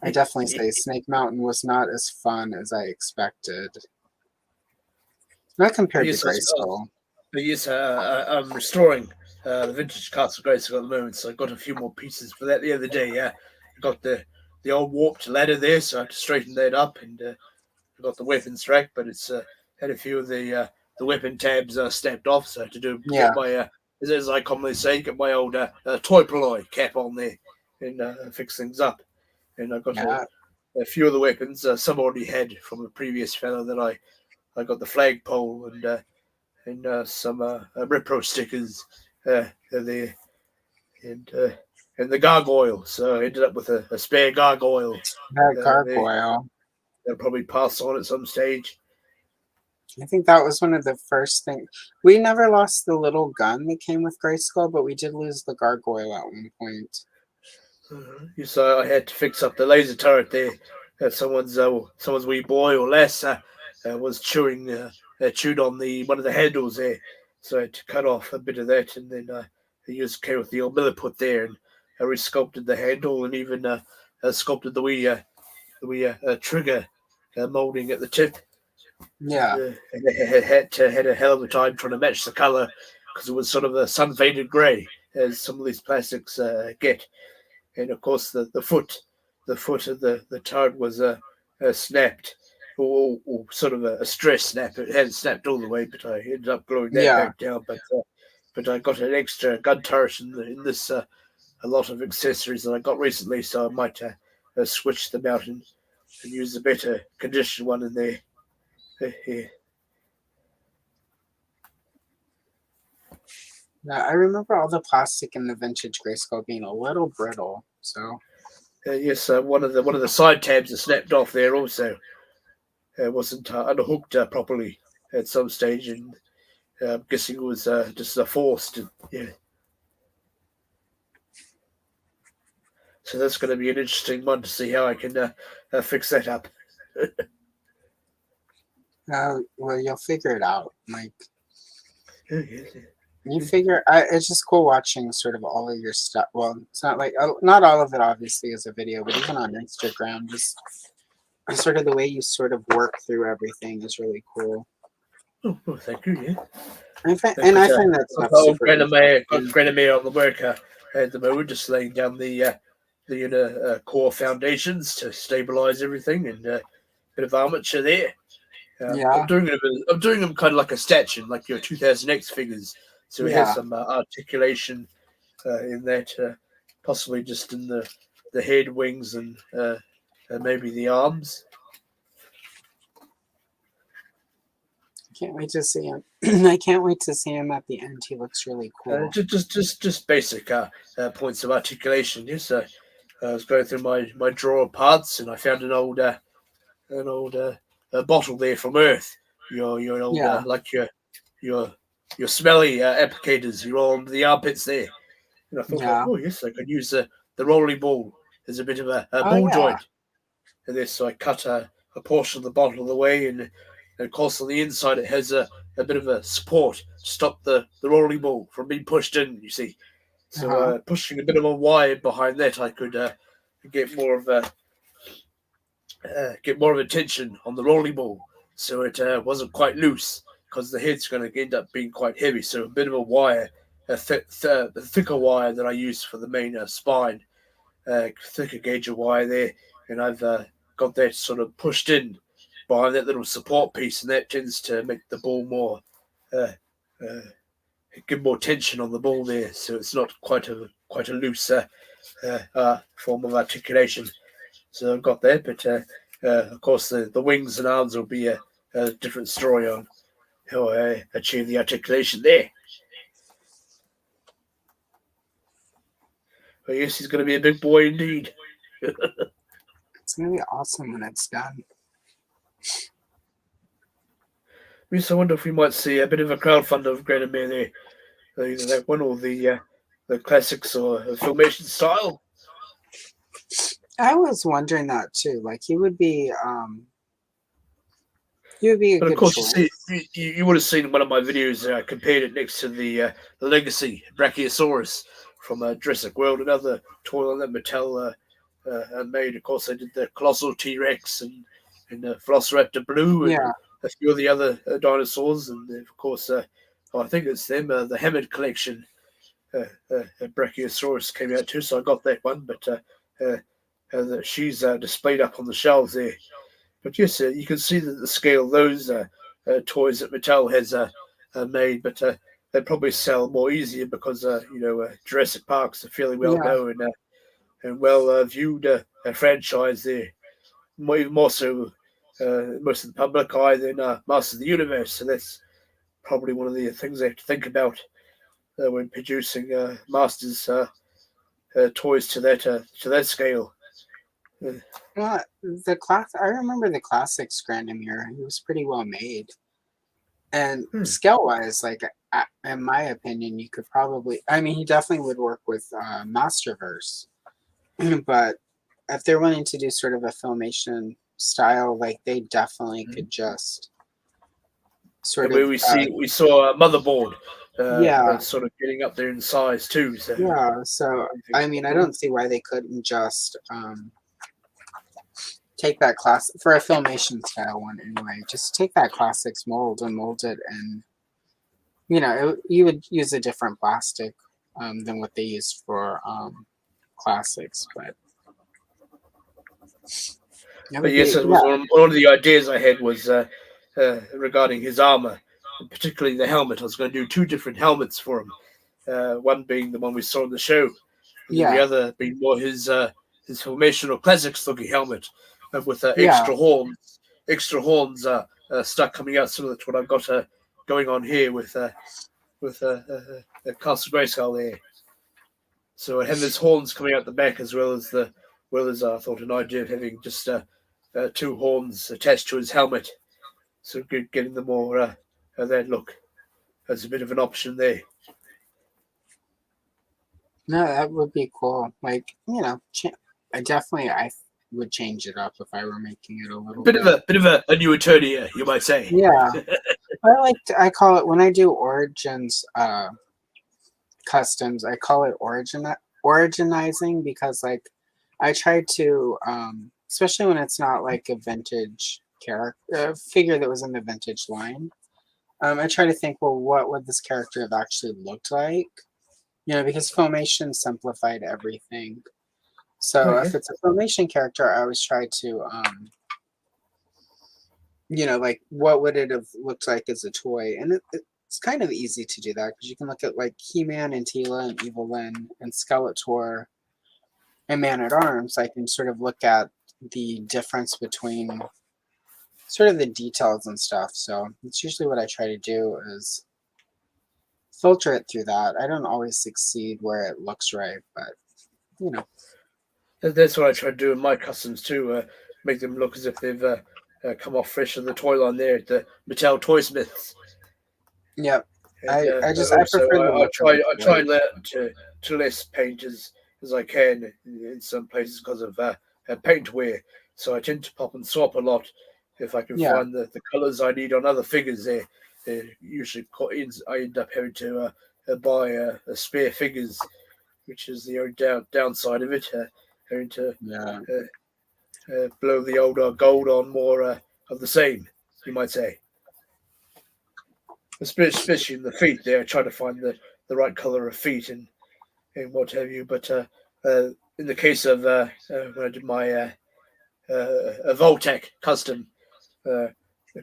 I definitely say Snake Mountain was not as fun as I expected. Not compared to Grayskull.
Yes, I'm restoring the vintage Castle Grayskull at the moment, so I got a few more pieces for that the other day. Yeah, I got the old warped ladder there, so I had to straighten that up, and I got the weapons rack, but it's had a few of the weapon tabs snapped off, so I had to
Yeah.
get my as I commonly say, get my old toy ploy cap on there and fix things up. And I got a few of the weapons. Some already had from a previous fellow that I got the flagpole and some repro stickers there and the gargoyle. So I ended up with a spare gargoyle.
That gargoyle.
They'll probably pass on at some stage.
I think that was one of the first things. We never lost the little gun that came with Grayskull, but we did lose the gargoyle at one point.
So I had to fix up the laser turret there. Someone's wee boy or lass was chewed on one of the handles there. So I had to cut off a bit of that, and then I used came with the old milliput there, and I resculpted the handle, and even sculpted the wee trigger molding at the tip.
Yeah,
and had a hell of a time trying to match the color because it was sort of a sun faded grey, as some of these plastics get. And of course, the foot of the turret was snapped, or sort of a stress snap. It hadn't snapped all the way, but I ended up gluing that back down. But I got an extra gun turret in this a lot of accessories that I got recently, so I might switch them out and use a better conditioned one in there. Yeah.
I remember all the plastic in the vintage Grayskull being a little brittle. So
yes, one of the side tabs are snapped off there also. It wasn't unhooked properly at some stage, and I'm guessing it was just forced. Yeah. So that's going to be an interesting one to see how I can fix that up.
well, you'll figure it out, Mike.
Yeah.
You figure it's just cool watching sort of all of your stuff. Well, it's not like not all of it obviously is a video, but even on Instagram, just sort of the way you sort of work through everything is really cool.
Oh, thank you. Yeah.
I find that stuff super
Grenadier on the work at the moment, just laying down the inner core foundations to stabilize everything, and a bit of armature there. I'm doing them kind of like a statue, like your 2000X figures. So it has some articulation in that, possibly just in the head, wings, and maybe the arms.
I can't wait to see him. I can't wait to see him at the end. He looks really cool.
Just basic points of articulation. Yes, I was going through my drawer of parts, and I found an old bottle there from Earth. Your old like your smelly applicators. You roll under the armpits there, and I thought, oh yes, I could use the rolly ball as a bit of a ball joint. And this, so I cut a portion of the bottle away, and of course on the inside it has a bit of a support to stop the rolly ball from being pushed in. You see, so pushing a bit of a wire behind that, I could get more of a tension on the rolly ball, so it wasn't quite loose, because the head's going to end up being quite heavy. So a bit of a wire, a thicker wire that I use for the main spine, thicker gauge of wire there, and I've got that sort of pushed in behind that little support piece, and that tends to make the ball more, give more tension on the ball there, so it's not quite a loose form of articulation. So I've got that, but of course the wings and arms will be a different story on how I achieve the articulation there. But yes, he's going to be a big boy indeed.
It's going to be awesome when it's done.
Yes, I wonder if we might see a bit of a crowdfund of Grenadier there. Either that one or the classics or Filmation style.
I was wondering that too. Like he would be a good
of course,
choice.
You would have seen one of my videos. I compared it next to the Legacy Brachiosaurus from Jurassic World, another toy that Mattel made. Of course, they did the Colossal T-Rex and Velociraptor Blue and a few of the other dinosaurs. And of course, I think it's them, the Hammered Collection. Brachiosaurus came out too, so I got that one. But she's displayed up on the shelves there. But yes, you can see that the scale of those toys that Mattel has made, but they probably sell more easier because Jurassic Park's a fairly well known and well viewed franchise there, even more so most of the public eye than Masters of the Universe. So that's probably one of the things they have to think about when producing Masters toys to that scale.
Well, I remember the classics Grandemir. He was pretty well made, and scale wise, like in my opinion, you could probably. I mean, he definitely would work with Masterverse, but if they're wanting to do sort of a Filmation style, like they definitely could just sort of.
We saw Motherboard.
Yeah,
sort of getting up there in size too. So.
Yeah, so I mean, I don't see why they couldn't just take that class for a Filmation style one anyway. Just take that classics mold and mold it, and you would use a different plastic than what they used for classics, but.
Yes, one of the ideas I had was regarding his armor, particularly the helmet. I was going to do 2 different helmets for him. One being the one we saw in the show, and the other being more his Filmation or classics looking helmet with extra horns stuck coming out, similar to what I've got going on here with Castle Grayskull there. So I have his horns coming out the back as well as I thought an idea of having just 2 horns attached to his helmet, so getting the more that look as a bit of an option there.
No, that would be cool. Like I would change it up if I were making it a little bit
of a new Eternia, you might say.
Yeah, I call it when I do Origins customs. I call it originizing because like I try to, especially when it's not like a vintage figure that was in the vintage line. I try to think, well, what would this character have actually looked like? Because Filmation simplified everything. So if it's a Filmation character, I always try to, like what would it have looked like as a toy? And it's kind of easy to do that because you can look at like He-Man and Teela and Evelyn and Skeletor and Man-at-Arms. I can sort of look at the difference between sort of the details and stuff. So it's usually what I try to do is filter it through that. I don't always succeed where it looks right, but
That's what I try to do in my customs too. Make them look as if they've come off fresh in the toy line there at the Mattel Toy Smiths.
Yep.
And,
I
try to less paint as I can in some places because of paint wear. So I tend to pop and swap a lot if I can find the colors I need on other figures there. Usually I end up having to buy spare figures, which is the only downside of it. Having to blow the older gold on more of the same, you might say. Especially in the feet there, I try to find the right color of feet and what have you. But in the case of when I did my a Voltec custom, of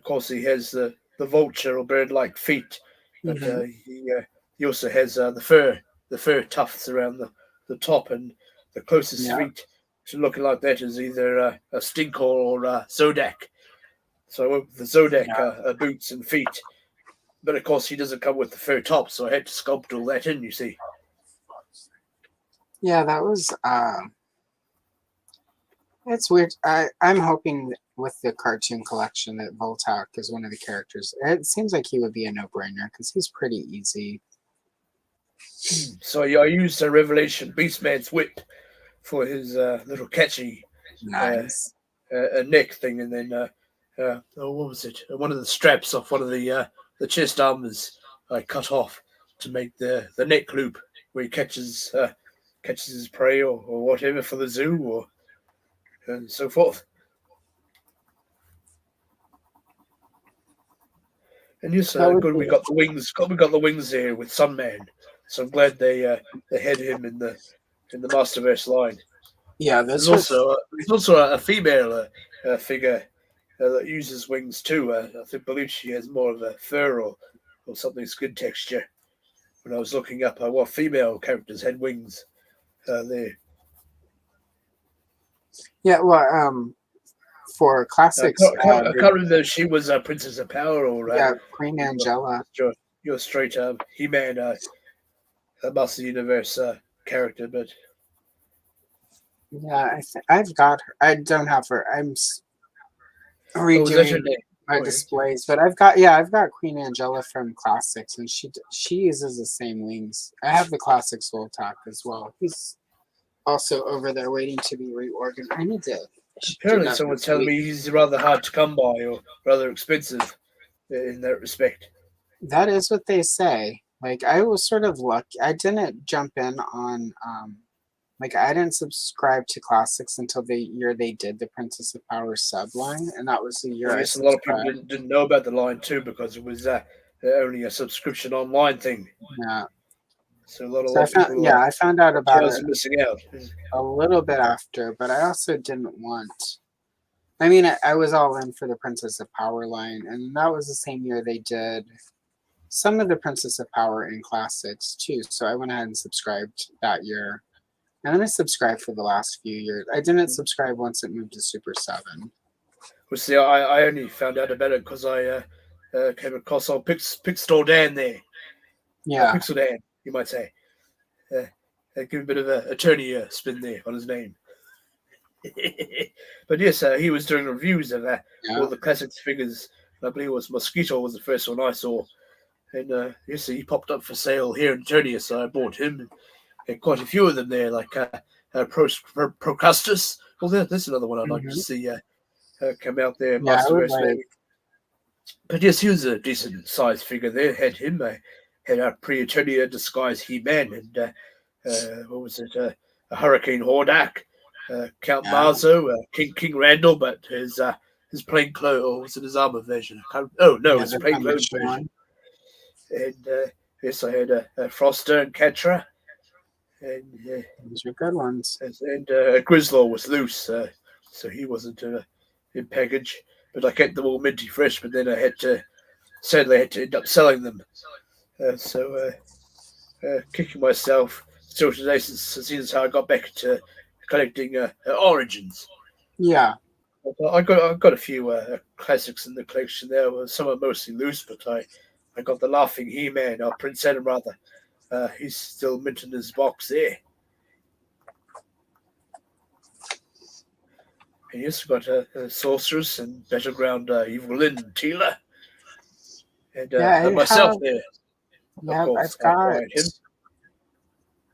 course he has the vulture or bird-like feet, but he also has the fur tufts around the top, and the closest feet to looking like that is either a Stinkor or a Zodak. So I went with the Zodak boots and feet. But of course, he doesn't come with the fur top, so I had to sculpt all that in, you see.
Yeah, that was... it's weird. I'm hoping with the cartoon collection that Voltak is one of the characters. It seems like he would be a no-brainer, because he's pretty easy.
So I used a Revelation Beastman's whip for his little catchy neck thing, and then what was it? One of the straps off one of the chest armors I cut off to make the neck loop where he catches his prey or whatever for the zoo and so forth. And yes, good. We got the wings. We got the wings there with Sunman. So I'm glad they had him in the Masterverse line.
Yeah,
there's also a female figure that uses wings too. I believe she has more of a fur or something skin texture. When I was looking up what female characters had wings there.
Yeah, well, for classics,
I can't remember if she was Princess of Power or
Queen Angela.
You're straight He-Man, Master Universe character, but
yeah, I've got her. I don't have her. I'm redoing my displays, but I've got Queen Angela from classics, and she uses the same wings. I have the classic Soul Talk as well. He's also over there waiting to be reorganized. I need to.
Apparently, someone's telling me he's rather hard to come by or rather expensive in that respect.
That is what they say. Like, I was sort of lucky. I didn't jump in on, I didn't subscribe to classics until the year they did the Princess of Power subline, and that was the year I
guess a lot of people didn't know about the line too because it was only a subscription online thing.
Yeah.
So a lot of people.
I found out about it
missing out
a little bit after, but I also didn't want. I mean, I was all in for the Princess of Power line, and that was the same year they did some of the Princess of Power in classics too. So I went ahead and subscribed that year, and then I subscribed for the last few years. I didn't subscribe once it moved to Super 7.
Well, see, I only found out about it because I came across old Pixel Dan there.
Yeah,
Pixel Dan, you might say. Give a bit of a attorney spin there on his name. But yes, he was doing reviews of all the classics figures. I believe it was Mosquito was the first one I saw. And yes, he popped up for sale here in Eternia, so I bought him. And quite a few of them there, like Procustus. Well, there's another one I'd like to see come out there. Masterverse. But yes, he was a decent sized figure there. Had him. Had a pre-Eternia disguise He-Man, and what was it? A Hurricane Hordak, Count Marzo, King Randall, but his plain clothes, or was it his armor version? His plain clothes version. And yes, I had a Froster and Catra. And
those are good ones.
And Grislaw was loose, so he wasn't in package. But I kept them all minty fresh, but then I sadly had to end up selling them. So kicking myself still today since how I got back to collecting Origins.
Yeah.
I got a few classics in the collection there. Some are mostly loose, but I got the Laughing He-Man, or Prince Adam rather. He's still mint in his box there. And yes, got Sorceress and Battleground Evil Lyn and Teela. And myself there.
Yeah, I've got him.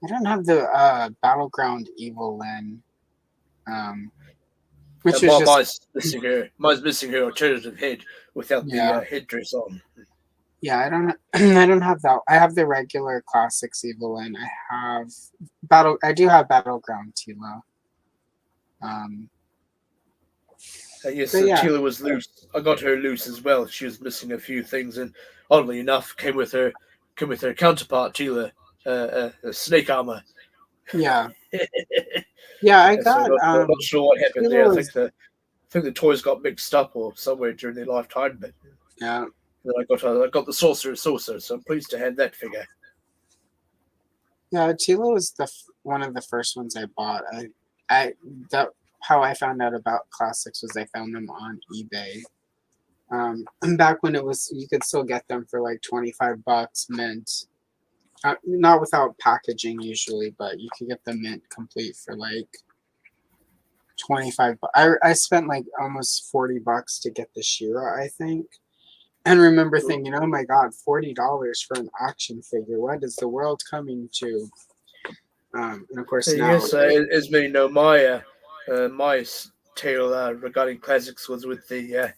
I don't have the Battleground Evil Lyn. Which is
mine's missing her alternative head without the headdress on.
Yeah, I don't have that. I have the regular classics Evil Lyn. I do have Battleground Teela.
Yes, Teela was loose. I got her loose as well. She was missing a few things, and oddly enough, came with her counterpart Teela, snake armor.
Yeah. Yeah, I got.
So I'm not sure what happened there. I think the toys got mixed up or somewhere during their lifetime, but
yeah.
Then I got the Sorcerer's Saucer, so I'm pleased to have that figure.
Yeah, Teela was one of the first ones I bought. How I found out about classics was I found them on eBay. Back when you could still get them for like $25 mint. Not without packaging usually, but you could get the mint complete for like $25. I spent like almost $40 to get the She-Ra, I think. And remember thinking, oh my God, $40 for an action figure. What is the world coming to? And of course now.
Yes, as many know, my tale regarding classics was with the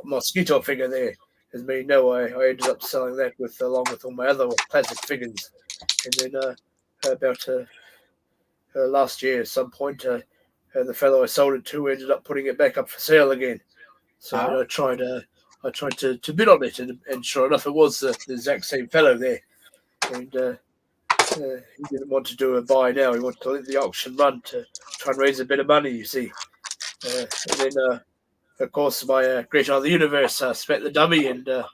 Mosquito figure there. As many know, I ended up selling that along with all my other classic figures. And then about last year at some point, the fellow I sold it to ended up putting it back up for sale again. So I tried to bid on it, and sure enough, it was the exact same fellow there. And he didn't want to do a buy now. He wanted to let the auction run to try and raise a bit of money, you see. And then of course, my Great Eye of the Universe spent the dummy, and it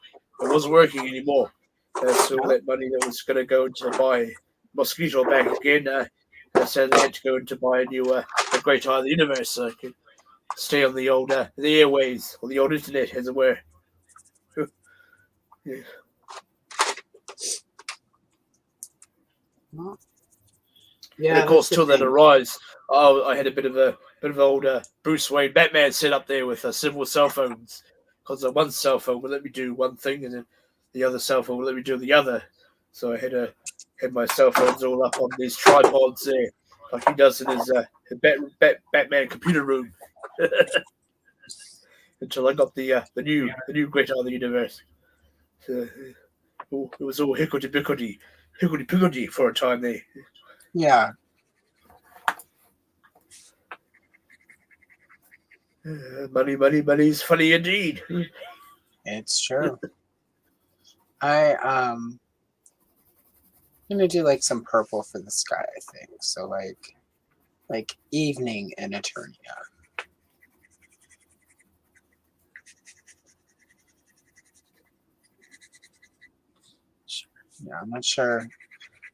wasn't working anymore. So all that money that was going to go to buy mosquito back again, so they had to go into buy a new Great Eye of the Universe, so I could stay on the old the airways or the old internet, as it were. Yeah.
Yeah,
and of course, till that arrives, I had a bit of old Bruce Wayne Batman set up there with several cell phones, because one cell phone would let me do one thing, and then the other cell phone would let me do the other. So I had my cell phones all up on these tripods there, like he does in his Batman computer room, until I got the new Great Eye of the Universe. So, it was all hickory pickory for a time there.
Yeah.
Money is funny indeed.
It's true. I'm gonna do like some purple for the sky, I think. So like evening in Eternia. Yeah, I'm not sure.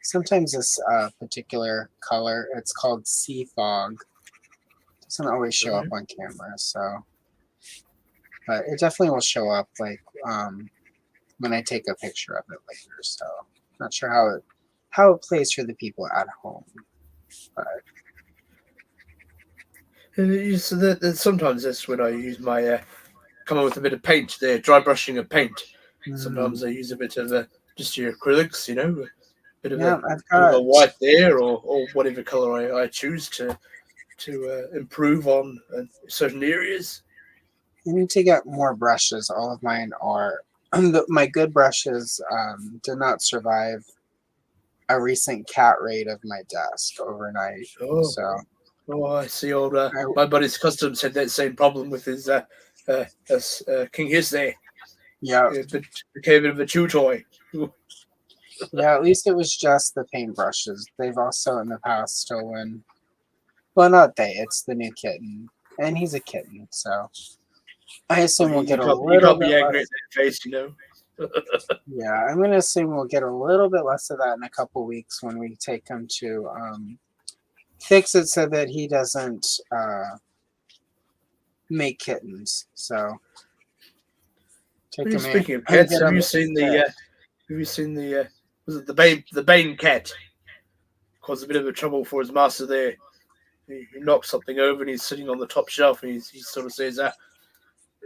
Sometimes this particular color, it's called sea fog, doesn't always show up on camera, so but it definitely will show up like when I take a picture of it later. So not sure how it plays for the people at home, but
so that sometimes that's when I use my come up with a bit of paint there, dry brushing of paint. Sometimes I use a bit of just your acrylics, a bit of a white there, or whatever color I choose to improve on certain areas.
I need to get more brushes. All of mine are my good brushes did not survive a recent cat raid of my desk overnight.
Oh, I see. Old my buddy's Customs had that same problem with his King Hiss there.
Yeah,
it became a bit of a chew toy.
Yeah, at least it was just the paintbrushes. They've also in the past stolen. Well, not they. It's the new kitten, and he's a kitten, so I assume we'll get a little bit less.
Face,
Yeah, I'm going to assume we'll get a little bit less of that in a couple weeks when we take him to fix it so that he doesn't make kittens. So,
speaking of cats, have you seen the was it the Bane cat? Caused a bit of a trouble for his master there. He knocked something over and he's sitting on the top shelf and he sort of says,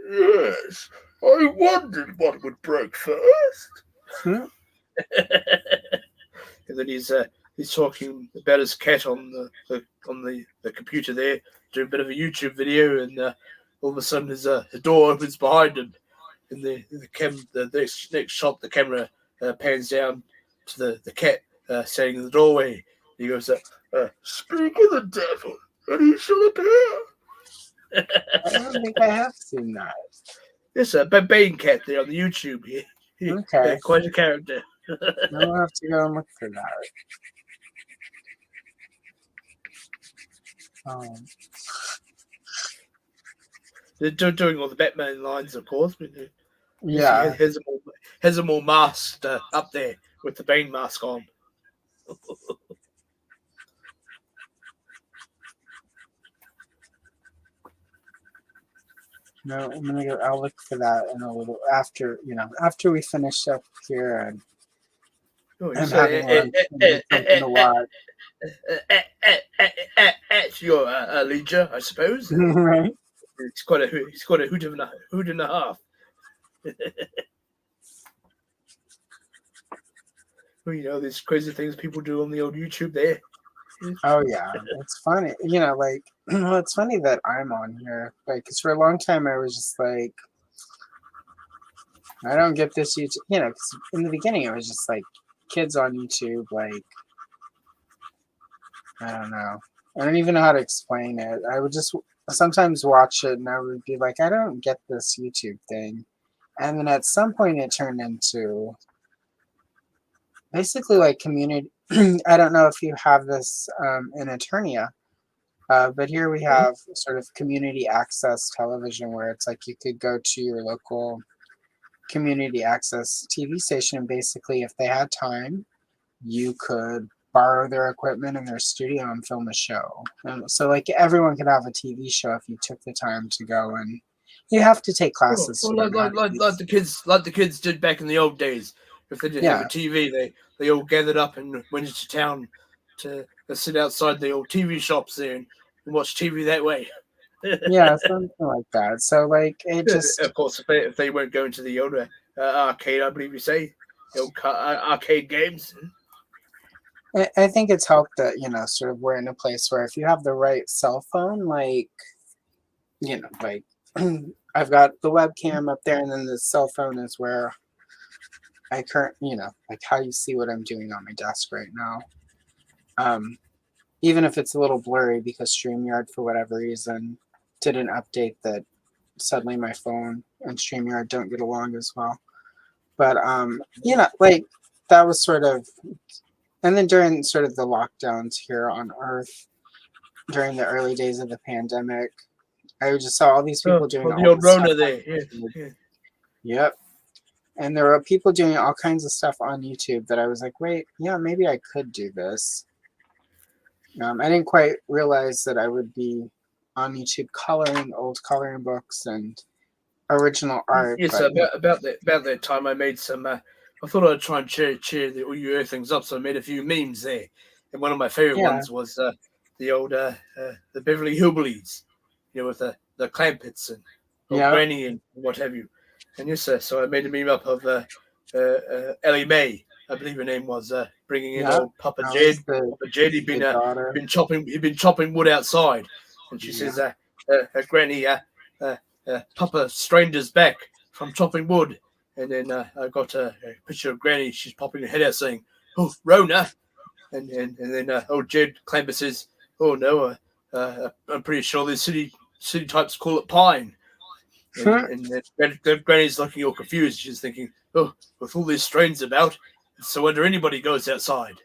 "Yes, I wondered what would break first." And then he's talking about his cat on the computer there, doing a bit of a YouTube video, and all of a sudden his door opens behind him. In the next shot, the camera pans down to the cat standing in the doorway. He goes, "Speak of the devil, and he shall appear."
I don't think I have seen that.
It's a Bane cat there on the YouTube.
Okay,
quite a character.
I'll have to go and look for that.
They're doing all the Batman lines, of course. But
yeah,
has them all masked up there with the Bane mask on.
No, I'm gonna go. I'll look for that in a little after we finish up here and I'm having something to watch.
At your leisure, I suppose.
Right.
It's quite a hoot and a half. Well, these crazy things people do on the old YouTube there.
Oh yeah, it's funny. Like it's funny that I'm on here. Like, cause for a long time I was just like, I don't get this YouTube. Cause in the beginning it was just like kids on YouTube. Like, I don't know. I don't even know how to explain it. I would just sometimes watch it and I would be like, I don't get this YouTube thing. And then at some point it turned into basically like community. I don't know if you have this in Eternia, But here we have sort of community access television, where it's like you could go to your local community access TV station, and basically, if they had time, you could borrow their equipment in their studio and film a show. And so, like, everyone could have a TV show if you took the time to go, and you have to take classes.
Well, like the kids did back in the old days. If they didn't have a TV, they all gathered up and went into town to sit outside the old TV shops there and watch TV that way.
Yeah, something like that. So, like, it just...
Of course, if they weren't going to the old arcade, I believe you say, the old arcade games.
I think it's helped that, sort of we're in a place where if you have the right cell phone, like, like I've got the webcam up there, and then the cell phone is where I like how you see what I'm doing on my desk right now. Even if it's a little blurry because StreamYard, for whatever reason, did an update that suddenly my phone and StreamYard don't get along as well. But, like, that was sort of... And then during sort of the lockdowns here on Earth, during the early days of the pandemic, I just saw all these people doing all
the old
this
Rona
stuff
there.
Yep. And there were people doing all kinds of stuff on YouTube that I was like, wait, yeah, maybe I could do this. I didn't quite realize that I would be on YouTube coloring old coloring books and original art.
Yes, about that time I made some... I thought I'd try and cheer all you things up, so I made a few memes there. And one of my favorite ones was the old the Beverly Hillbillies, with the Clampets and Granny and what have you. And yes, sir, so I made a meme up of Ellie Mae, I believe her name was, bringing in old Papa Jed. Papa Jed, he'd been chopping wood outside, and she says, "Granny, Papa strained his back from chopping wood." And then I got a picture of Granny. She's popping her head out saying, "Oh, Rona." And then old Jed Clamper says, "Oh, no, I'm pretty sure the city types call it pine." And then Granny's looking all confused. She's thinking, "Oh, with all these strains about, it's no wonder anybody goes outside."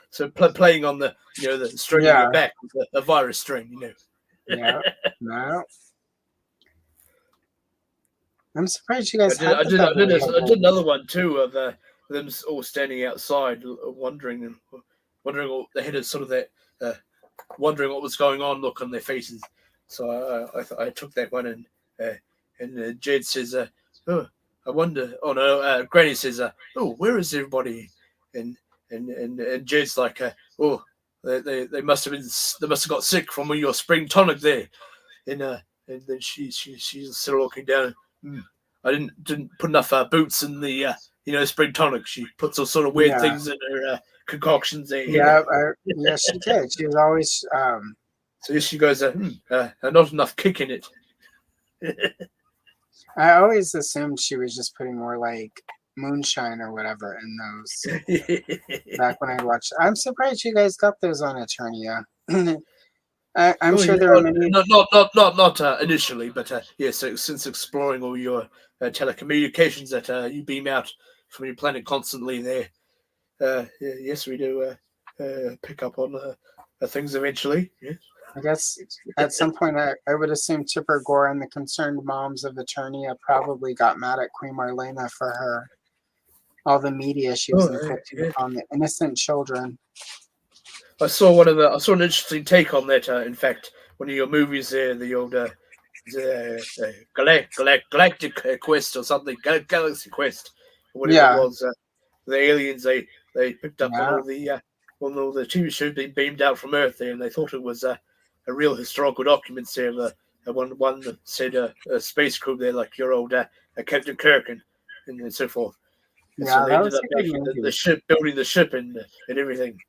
So playing on the the strain in your back with a virus strain,
Yeah, no. I'm surprised you guys
I did another one too of them all standing outside, wondering they had a sort of that wondering what was going on look on their faces. So I took that one, and Jed says, "Oh, I wonder." Oh no, Granny says, "Oh, where is everybody?" And Jed's like, "Oh, they must have got sick from your spring tonic there." And then she's still looking down. I didn't put enough boots in the spring tonic. She puts all sort of weird things in her concoctions there.
Yeah, she did. She was always.
So she goes, not enough kick in it.
I always assumed she was just putting more like moonshine or whatever in those. Back when I watched, I'm surprised you guys got those on Eternia. I'm sure there are many.
Not initially, but so since exploring all your telecommunications that you beam out from your planet constantly, there, yes, we do pick up on things eventually. Yes.
I guess at some point I would assume Tipper Gore and the concerned moms of Eternia probably got mad at Queen Marlena for all the media she was inflicting on the innocent children.
I saw an interesting take on that. In fact, one of your movies there, the old Galactic Quest or something, Galaxy Quest, or whatever it was. The aliens they picked up on all the TV shows being beamed out from Earth there, and they thought it was a real historical document there. One that said a space crew there, like your old Captain Kirk and so forth. And so they ended up making the ship, building the ship and everything.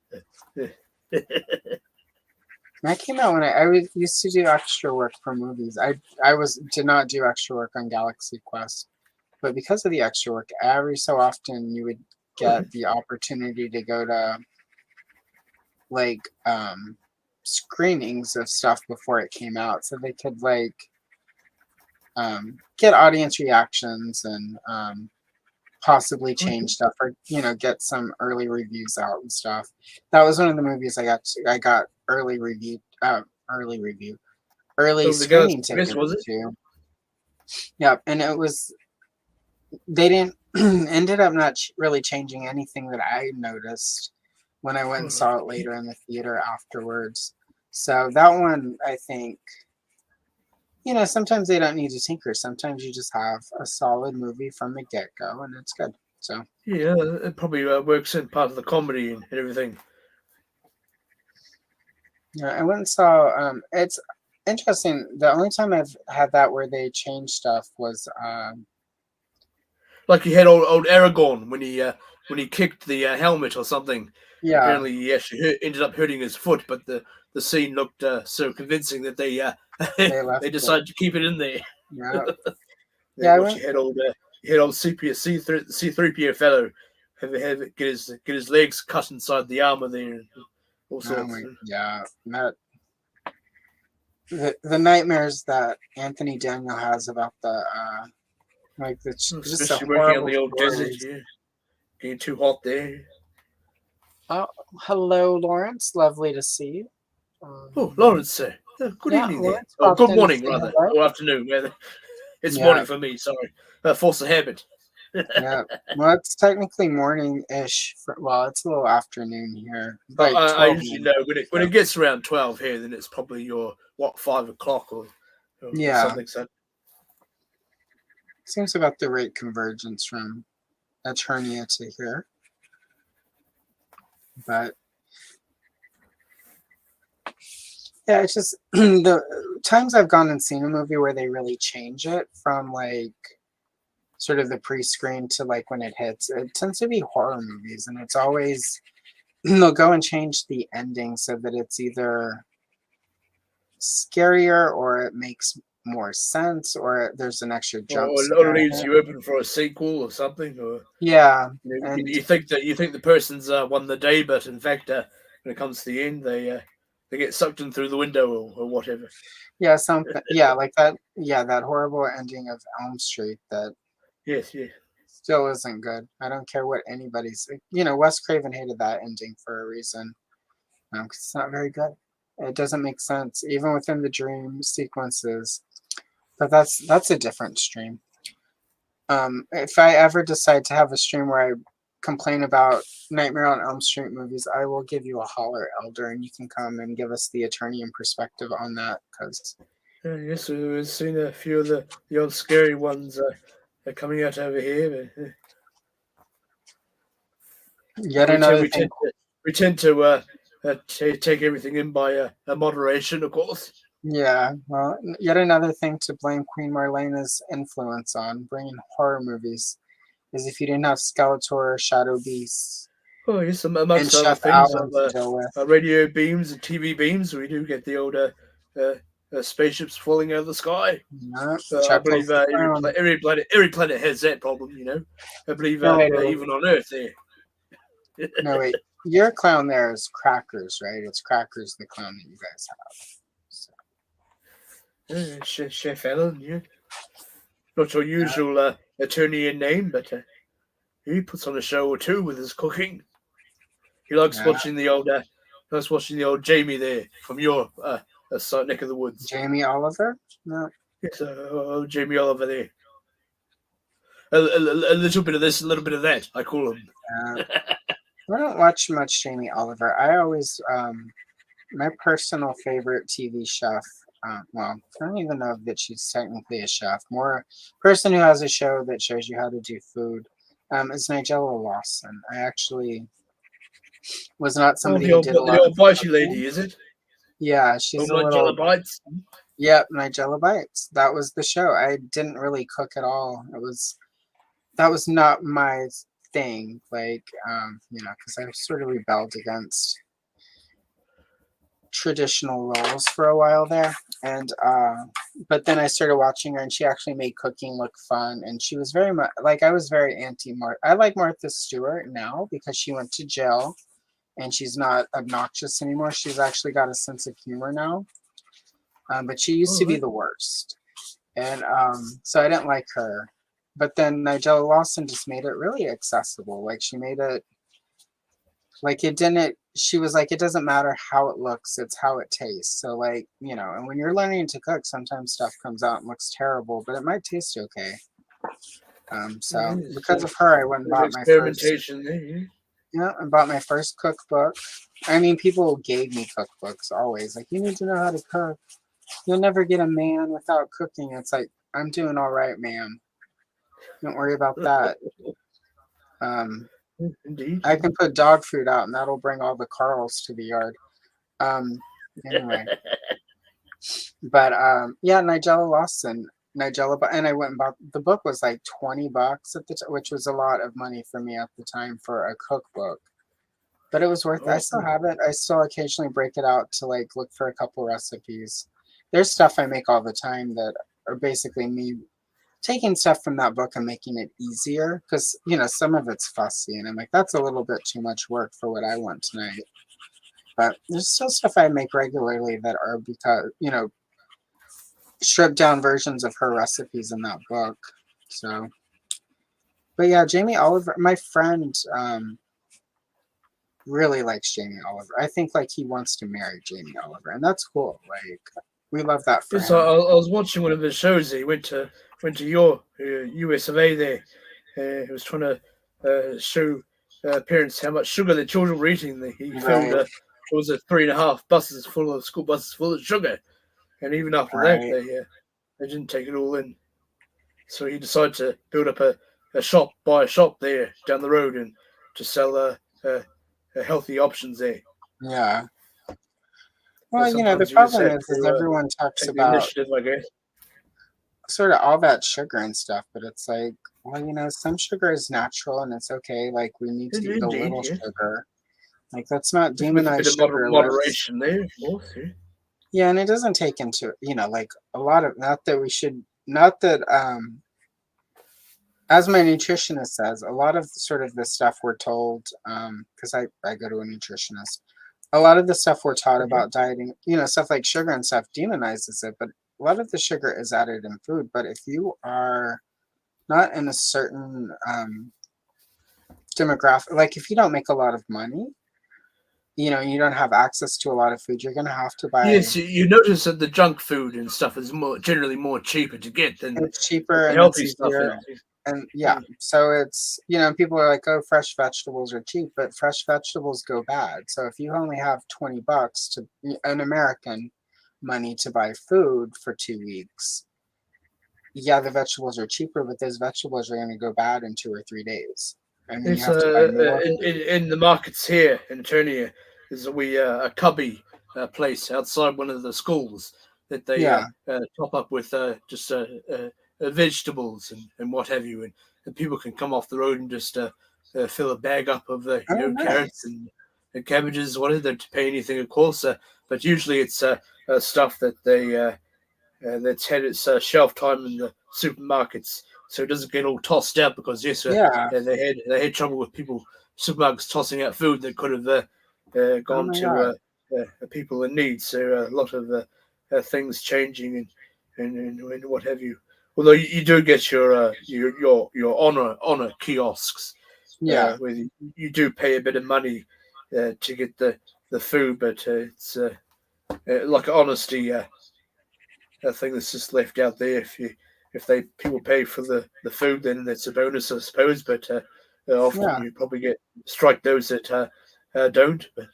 That came out when I used to do extra work for movies. I did not do extra work on Galaxy Quest, but because of the extra work, every so often you would get the opportunity to go to like screenings of stuff before it came out, so they could like get audience reactions and possibly change stuff or get some early reviews out and stuff. That was one of the movies I got early screening tickets to. Yep, and it was they didn't ended up not really changing anything that I noticed when I went and saw it later in the theater afterwards. So that one, I think, sometimes they don't need to tinker. Sometimes you just have a solid movie from the get-go, and it's good. So
yeah, it probably works in part of the comedy and everything.
Yeah, I went and saw. It's interesting. The only time I've had that where they changed stuff was
like you had old Aragorn when he kicked the helmet or something.
yeah.
Apparently, he actually ended up hurting his foot, but the scene looked so convincing that they they decided to keep it in there.
Yeah,
yeah. You had old C-3PO fellow get his legs cut inside the armor there. And all sorts.
Yeah, the nightmares that Anthony Daniel has about the
especially working on the old desert, yeah. Getting too hot there.
Oh, hello, Lawrence. Lovely to see you.
Lawrence, good evening there. Oh, good morning, rather. Or afternoon. It's morning for me, sorry. Force of habit.
Yeah, well, it's technically morning-ish. It's a little afternoon here.
I usually know when it gets around 12 here, then it's probably your 5 o'clock or something. So
seems about the right convergence from Eternia to here, but yeah, it's just the times I've gone and seen a movie where they really change it from sort of the pre-screen to when it hits. It tends to be horror movies, and it's always they'll go and change the ending so that it's either scarier or it makes more sense or there's an extra jump
or leaves you open for a sequel or something. Or
and
you think the person's won the day, but in fact, when it comes to the end, they get sucked in through the window or whatever.
Yeah, something. Yeah, like that. Yeah, that horrible ending of Elm Street that.
Yes, yeah.
Still isn't good. I don't care what anybody's. Wes Craven hated that ending for a reason. 'Cause it's not very good. It doesn't make sense, even within the dream sequences. But that's a different stream. If I ever decide to have a stream where I complain about Nightmare on Elm Street movies, I will give you a holler, Elder, and you can come and give us the Eternian perspective on that. Because
yes, we've seen a few of the old scary ones coming out over here.
Yet another thing.
We tend to take everything in by moderation, of course.
Yeah, well, yet another thing to blame Queen Marlena's influence on bringing horror movies is if you didn't have Skeletor, Shadow Beasts.
Oh yes, amongst other things, radio beams and TV beams, we do get the older spaceships falling out of the sky. I believe every planet has that problem. I believe even on Earth there.
No wait, your clown there is Crackers, right? It's Crackers, the clown that you guys have.
Chef Alan, yeah. Not your usual Eternian name, but he puts on a show or two with his cooking. He likes watching the old Jamie there from your neck of the woods.
Jamie Oliver? No.
Yes, Jamie Oliver there. A little bit of this, a little bit of that, I call him.
I don't watch much Jamie Oliver. I always, my personal favorite TV chef, I don't even know that she's technically a chef. More person who has a show that shows you how to do food is Nigella Lawson. I actually was not somebody who did a lot.
The old bitey lady, is it?
Yeah, she's a little.
Nigella Bites.
Yep, Nigella Bites. That was the show. I didn't really cook at all. That was not my thing. Because I sort of rebelled against traditional roles for a while there, and but then I started watching her, and she actually made cooking look fun, and she was very much I was very anti-Martha. I like Martha Stewart now because she went to jail and she's not obnoxious anymore. She's actually got a sense of humor now, but she used to be the worst, and so I didn't like her. but then Nigella Lawson just made it really accessible. Like she made it like it didn't. She was like, it doesn't matter how it looks; it's how it tastes. So like and when you're learning to cook, sometimes stuff comes out and looks terrible, but it might taste okay. So because of her, I went and bought my first. Yeah, I bought my first cookbook. I mean, people gave me cookbooks always. Like, you need to know how to cook. You'll never get a man without cooking. It's like, I'm doing all right, ma'am. Don't worry about that.
Indeed.
I can put dog food out, and that'll bring all the Carls to the yard. Anyway. But yeah, Nigella Lawson. And I went and bought the book was like $20 at the which was a lot of money for me at the time for a cookbook. But it was worth it. I still have it. I still occasionally break it out to like look for a couple recipes. There's stuff I make all the time that are basically me taking stuff from that book and making it easier because some of it's fussy and I'm like, that's a little bit too much work for what I want tonight. But there's still stuff I make regularly that are because stripped down versions of her recipes in that book. So, but yeah, Jamie Oliver, my friend, really likes Jamie Oliver. I think like he wants to marry Jamie Oliver, and that's cool. Like we love that for him.
I was watching one of his shows. He went to your US of A there. He was trying to show parents how much sugar their children were eating. He filled 3.5 buses full of school buses full of sugar. And even after that, they didn't take it all in. So he decided to build up a shop there down the road and to sell healthy options there.
Yeah. Well, the problem is everyone talks about
I guess.
Sort of all that sugar and stuff, but it's like, well, some sugar is natural and it's okay. Like we need to eat a little sugar. Like let's not demonize sugar.
Moderation there, of course. Yeah.
Yeah, and it doesn't take into, like a lot of, as my nutritionist says, a lot of sort of the stuff we're told, because I go to a nutritionist, a lot of the stuff we're taught about dieting, stuff like sugar and stuff demonizes it, but a lot of the sugar is added in food. But if you are not in a certain demographic, like if you don't make a lot of money, you don't have access to a lot of food, you're going to have to buy.
Yes, you notice that the junk food and stuff is generally more cheaper to get than
it's cheaper and
healthy
it's
stuff.
And yeah, so it's, people are like, oh, fresh vegetables are cheap, but fresh vegetables go bad. So if you only have $20 to an American money to buy food for 2 weeks, yeah, the vegetables are cheaper, but those vegetables are going to go bad in 2 or 3 days. And then
it's in the markets here in Eternia. Is a cubby place outside one of the schools that they top up with just vegetables and what have you, and people can come off the road and just fill a bag up of carrots and cabbages, whatever, to pay anything, of course. But usually it's stuff that they that's had its shelf time in the supermarkets, so it doesn't get all tossed out. Because they had trouble with supermarkets tossing out food that could have gone to people in need. So a lot of things changing and what have you. Although you do get your honor kiosks, where you do pay a bit of money to get the food, but it's like an honesty a thing that's just left out there. If people pay for the food, then that's a bonus, I suppose. But often you probably strike those that don't. But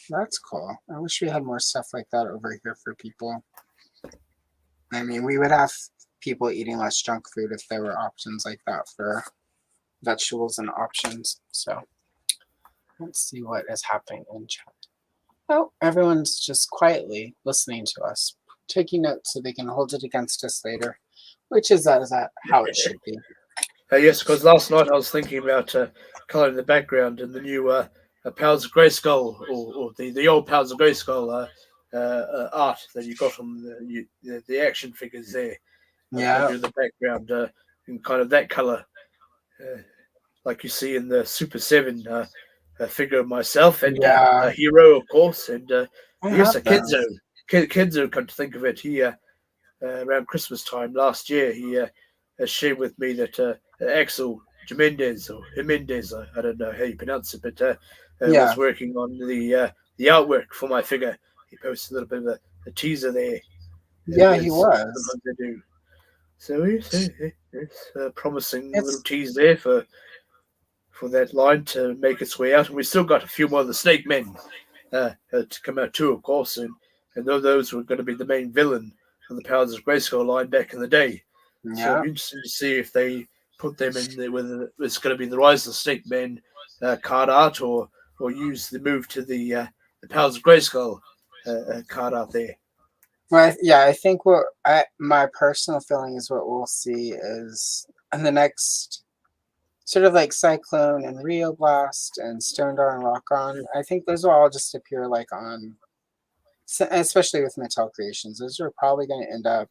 that's cool. I wish we had more stuff like that over here for people. I mean, we would have people eating less junk food if there were options like that for vegetables and options. So let's see what is happening in chat. Oh, everyone's just quietly listening to us, taking notes so they can hold it against us later, which is that how it should be.
Yes, because last night I was thinking about colouring the background in the new Powers of Grayskull, or the old Powers of Grayskull art that you got from the action figures there. Do the background in kind of that colour, like you see in the Super 7 figure of myself and a hero, of course, and yes, Kenzo. Kenzo, come to think of it, he around Christmas time last year, he shared with me that Axel Jimenez or Jimenez, I don't know how you pronounce it, but was working on the artwork for my figure. He posted a little bit of a teaser there.
Yeah, he was.
Sometimes they do. So it's a promising little tease there for that line to make its way out. And we still got a few more of the Snake Men to come out too, of course. And those were going to be the main villain of the Powers of Grayskull line back in the day. Yeah. So it'd be interesting to see if they put them in there, whether it's going to be the Rise of the Snake Men card art or use the move to the Powers of Grayskull card art there.
Well, I think my personal feeling is what we'll see is in the next sort of like Cyclone and Rio Blast and Stondar and Rock-On. I think those will all just appear like on, especially with Mattel Creations, those are probably going to end up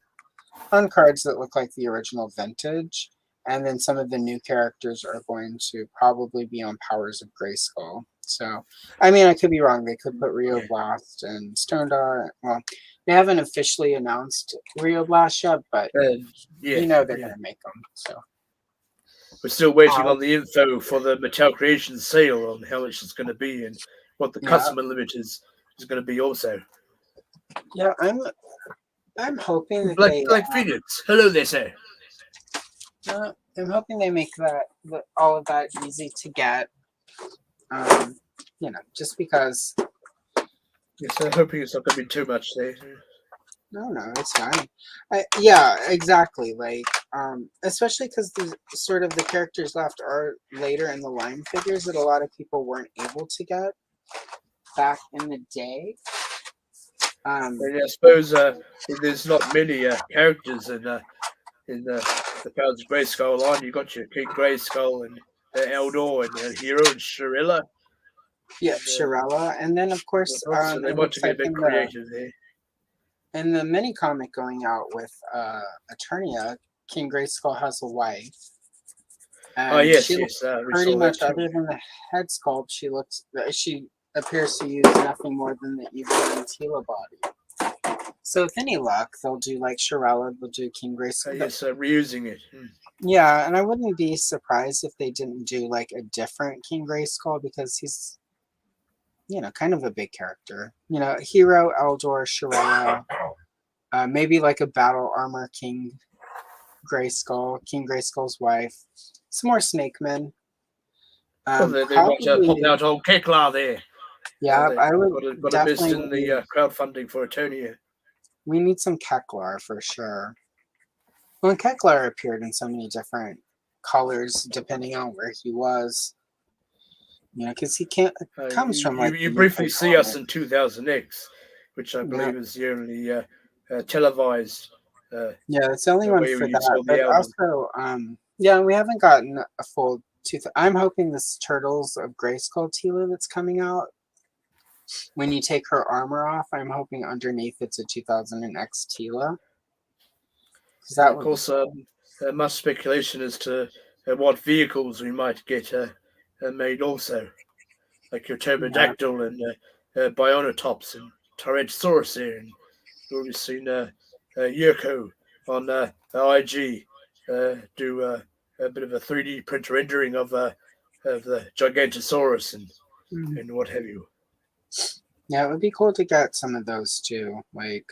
on cards that look like the original vintage. And then some of the new characters are going to probably be on Powers of Grayskull. So, I mean, I could be wrong. They could put Rio Blast and Stondar. Well, they haven't officially announced Rio Blast yet, but you know they're going to make them. So
we're still waiting on the info for the Mattel Creations sale on how much it's going to be and what the customer limit is going to be also.
Yeah, I'm hoping that
Black Phoenix. Hello there, sir.
I'm hoping they make all of that easy to get. Just because.
Yes, I'm hoping it's not going to be too much there.
No, it's fine. Yeah, exactly. Like, especially because the characters left are later in the line figures that a lot of people weren't able to get back in the day.
And I suppose there's not many characters in the Powers of Grayskull line. You got your King Grayskull and Eldor and Hero and Shirella.
Yeah, Shirella, and then of course
so they want to get a bit creative there.
In the mini comic going out with Eternia, King Grayskull has a wife.
Yes.
Pretty much, other than the head sculpt, she appears to use nothing more than the evil Tila body. So with any luck, they'll do like Shirella, they'll do King Grayskull.
Yes, reusing it.
Yeah, and I wouldn't be surprised if they didn't do like a different King Grayskull because he's, kind of a big character. Hero, Eldor, Shirella, maybe like a battle armor King Grayskull's wife, some more Snake Men.
They want to pop out old Kekla there.
Yeah, I would
got a miss in the crowdfunding for Eternia.
We need some Keklar for sure. Well, Keklar appeared in so many different colors depending on where he was. Because he comes from like.
You briefly see us in 2000X, which I believe is the only televised.
It's the only one for that. But also, we haven't gotten a full tooth. I'm hoping this Turtles of Grayskull Tila that's coming out. When you take her armor off, I'm hoping underneath it's a 2000X Tila.
Of course, much speculation as to what vehicles we might get made also, like your Turbodactyl and Bionotops and Tyrannosaurus there. And we've already seen Yurko on IG do a bit of a 3D print rendering of the Gigantosaurus and what have you.
Yeah, it would be cool to get some of those too. Like,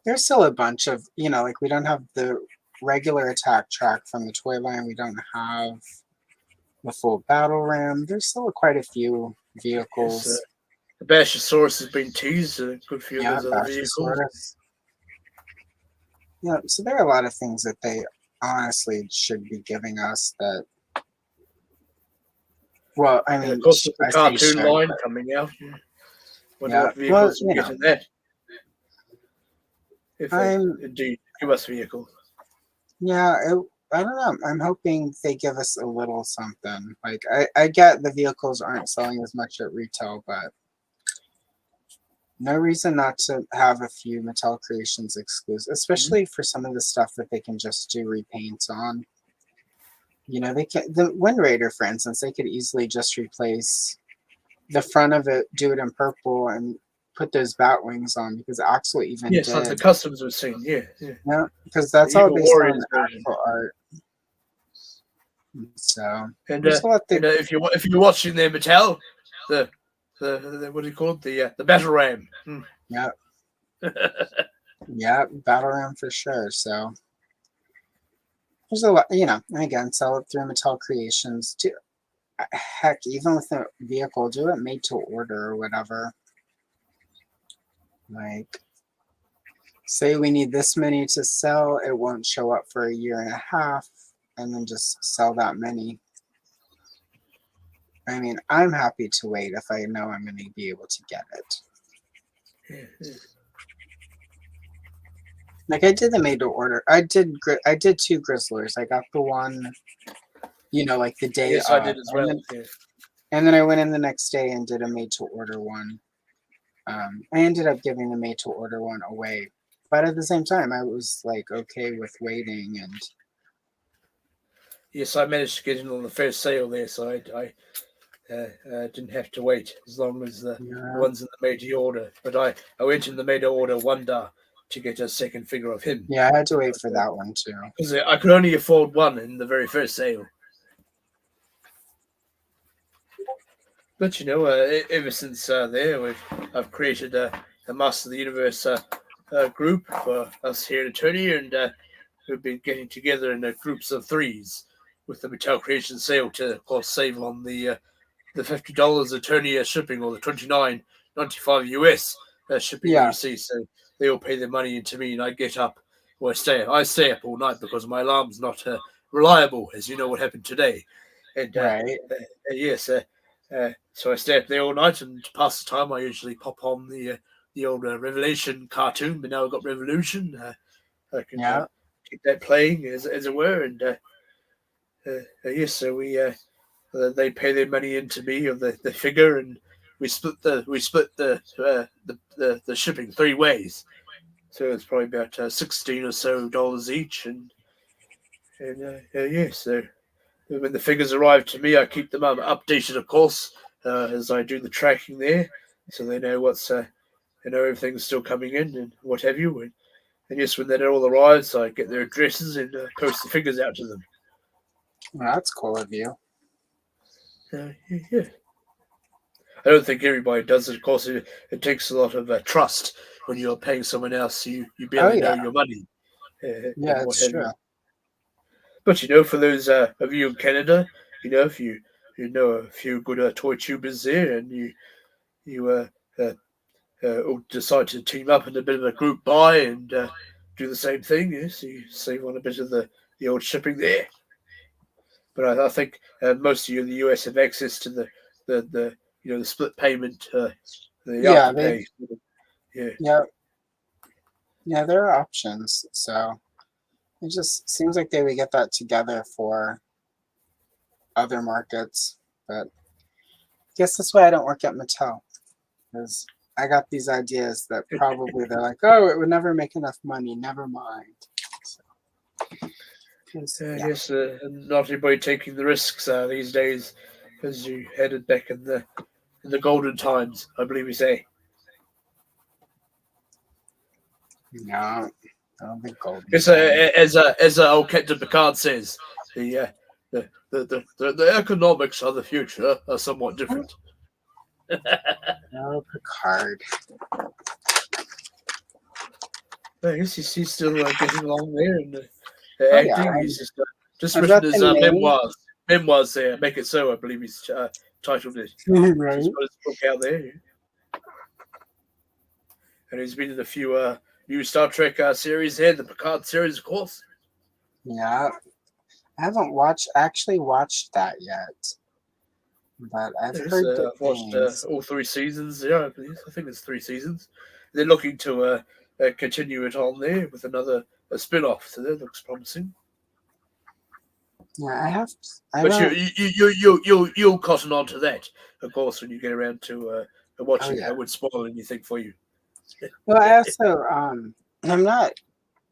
there's still a bunch of, like we don't have the regular attack track from the toy line. We don't have the full battle ram. There's still quite a few vehicles.
Yes, the Bashosaurus has been teased. A good few of those other vehicles.
Yeah, so there are a lot of things that they honestly should be giving us that. Well, I mean,
of course, the cartoon line coming out. What vehicles we get in that? If they indeed give us vehicles.
Yeah, I don't know. I'm hoping they give us a little something. Like, I get the vehicles aren't selling as much at retail, but no reason not to have a few Mattel Creations exclusive, especially for some of the stuff that they can just do repaints on. They can. The Wind Raider, for instance, they could easily just replace the front of it, do it in purple, and put those bat wings on, because Axel even
Yes,
did.
like the customs we've seen. Yeah.
Yeah, because that's
The
all
Evil
based on
Warriors version.
actual art. So
And
if
if you're watching their Mattel, the what do you call it? The battle ram.
Yeah. Yeah, battle ram for sure. So there's a lot, again, sell it through Mattel Creations. Heck, even with the vehicle, do it made to order or whatever. Like, say we need this many to sell, it won't show up for a year and a half, and then just sell that many. I mean, I'm happy to wait if I know I'm going to be able to get it. Like, I did the made to order. I did 2 Grizzlers. I got the one, like the day
Yes,
of.
I did as well.
And then I went in the next day and did a made to order one. I ended up giving the made to order one away, but at the same time, I was like okay with waiting. And
yes, I managed to get in on the first sale there, so I didn't have to wait as long as the ones in the made to order. But I went in the made to order Wonder to get a second figure of him.
Yeah, I had to wait for that one too,
because I could only afford one in the very first sale. But ever since there, I've created a Master of the Universe group for us here at Eternia, and we've been getting together in groups of 3s with the Mattel Creation sale to, of course, save on the $50 Eternia shipping, or the $29.95 US shipping overseas. So they all pay their money into me, and I get up. Well, I stay up all night because my alarm's not reliable, as you know what happened today. And
right?
Yes. So I stay up there all night, and to pass the time, I usually pop on the old Revelation cartoon. But now I've got Revolution. I can keep that playing, as it were. And yes, so they pay their money into me, or the figure, and we split the shipping 3 ways. So it's probably about $16 or so each, and so when the figures arrive to me, I keep them updated, of course, as I do the tracking there, so they know everything's still coming in and what have you. And yes, when that all arrives, I get their addresses and post the figures out to them.
Well, that's cool of you.
Yeah. I don't think everybody does it. Of course, it takes a lot of trust when you're paying someone else. You barely know your money.
Yeah, it's true.
But for those of you in Canada, if you know a few good toy tubers there, and you all decide to team up in a bit of a group buy and do the same thing, yes, you save on a bit of the old shipping there. But I think most of you in the US have access to the split payment, the afterpay.
Yeah, there are options. So it just seems like they would get that together for other markets. But I guess that's why I don't work at Mattel, because I got these ideas that probably they're like, oh, it would never make enough money. Never mind.
Yes, not everybody taking the risks these days, as you headed back in the golden times, I believe we say.
No, I don't think golden.
It's as old Captain Picard says, the economics of the future are somewhat different.
No, Picard.
I guess he's still getting along there and acting. He's just written his memoirs there. Make It So, I believe he's titled it.
Right.
He's got his book out there. And he's been in a few new Star Trek series there, the Picard series, of course.
Yeah. I haven't actually watched that yet. But I've heard
I've watched all 3 seasons. Yeah, I think it's 3 seasons. They're looking to continue it on there with another spin-off, so that looks promising.
Yeah,
But you'll cotton on to that, of course, when you get around to watching it. I would spoil anything for you.
Well, I also I'm not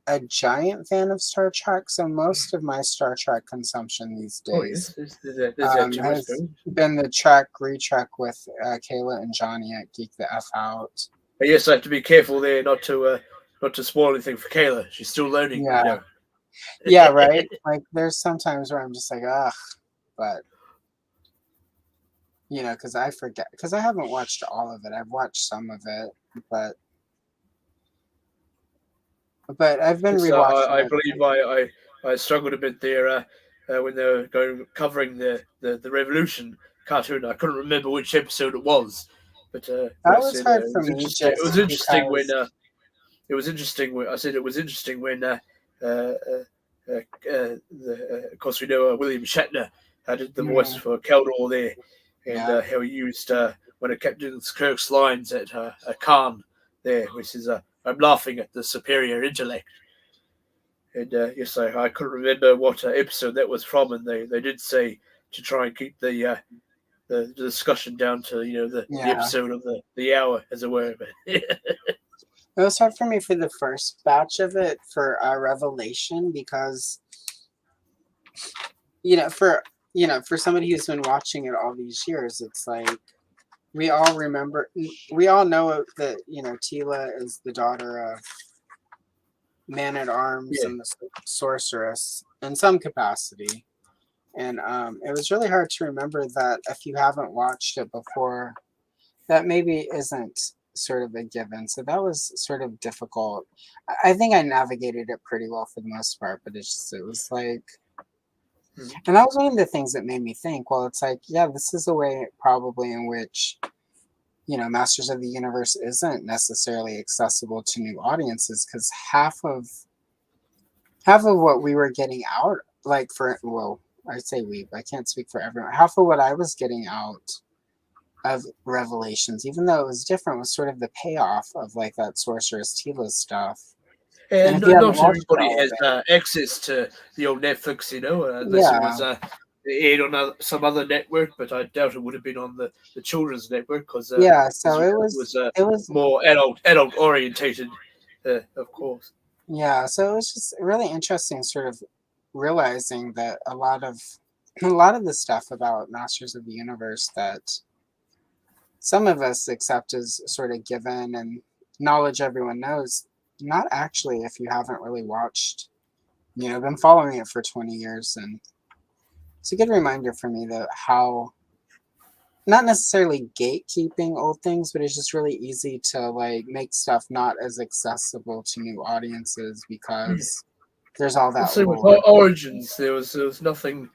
a giant fan of Star Trek, so most of my Star Trek consumption these days
has
been the retrek with Kayla and Johnny at Geek the F Out.
yes, I have to be careful there not to spoil anything for Kayla. She's still learning,
Yeah.
you know.
Yeah, right. Like there's sometimes where I'm just like, ugh, but you know, because I forget, because I haven't watched all of it. I've watched some of it, but I've been
So
rewatching
I
it.
believe I struggled a bit there when they were covering the Revolution cartoon. I couldn't remember which episode it was, but
That
I
was
said
hard
it
for
was
me
interesting. It
just
was interesting when
because,
it was interesting. When, I said it was interesting when of course we know William Shatner did the voice for Keldor there, and
yeah,
how he used one of Captain Kirk's lines at Khan there, which is I'm laughing at the superior intellect. And yes, I couldn't remember what episode that was from, and they did say to try and keep the discussion down to the
yeah.
episode of the hour, as it were. But
It was hard for me for the first batch of it for Revelation because for somebody who's been watching it all these years, it's like we all remember, we all know that Tila is the daughter of Man at Arms
yeah,
and the sorceress in some capacity, and it was really hard to remember that if you haven't watched it before, that maybe isn't sort of a given. So that was sort of difficult. I think I navigated it pretty well for the most part, but it was like, and that was one of the things that made me think, well, it's like, yeah, this is a way probably in which, Masters of the Universe isn't necessarily accessible to new audiences because half of what we were getting out, like I say we, but I can't speak for everyone. Half of what I was getting out of Revelations, even though it was different, was sort of the payoff of like that Sorceress Tila stuff. And
and
if you haven't
not
watched
everybody
all of
has
it,
access to the old Netflix, unless it
yeah,
was aired on some other network. But I doubt it would have been on the children's network because
yeah. So
it
it was,
was
it was,
more adult orientated, of course.
yeah. So it was just really interesting, sort of realizing that a lot of the stuff about Masters of the Universe that some of us accept as sort of given and knowledge everyone knows, not actually if you haven't really watched, been following it for 20 years. And it's a good reminder for me that how, not necessarily gatekeeping old things, but it's just really easy to like make stuff not as accessible to new audiences because there's all that
So with
lore.
Origins, there was nothing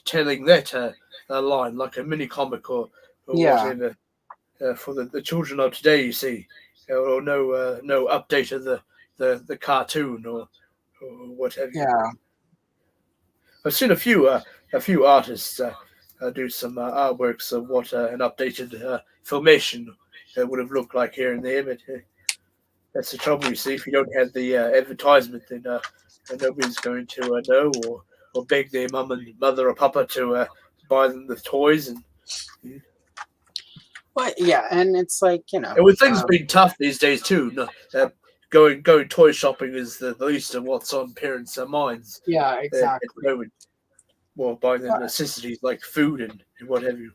telling that line like a mini comic or
Yeah,
whatever for the children of today. You see, or no update of the cartoon or what have you.
yeah,
I've seen a few artists do some artworks of what an updated filmation would have looked like here and there, but that's the trouble. You see, if you don't have the advertisement, then nobody's going to know or beg their mother or papa to buy them the toys. And
but yeah, and it's like
and with things being tough these days too, no, going toy shopping is the least of what's on parents' minds
yeah,
at the
exactly.
moment. Well, buying the
Well,
necessities like food and what have you.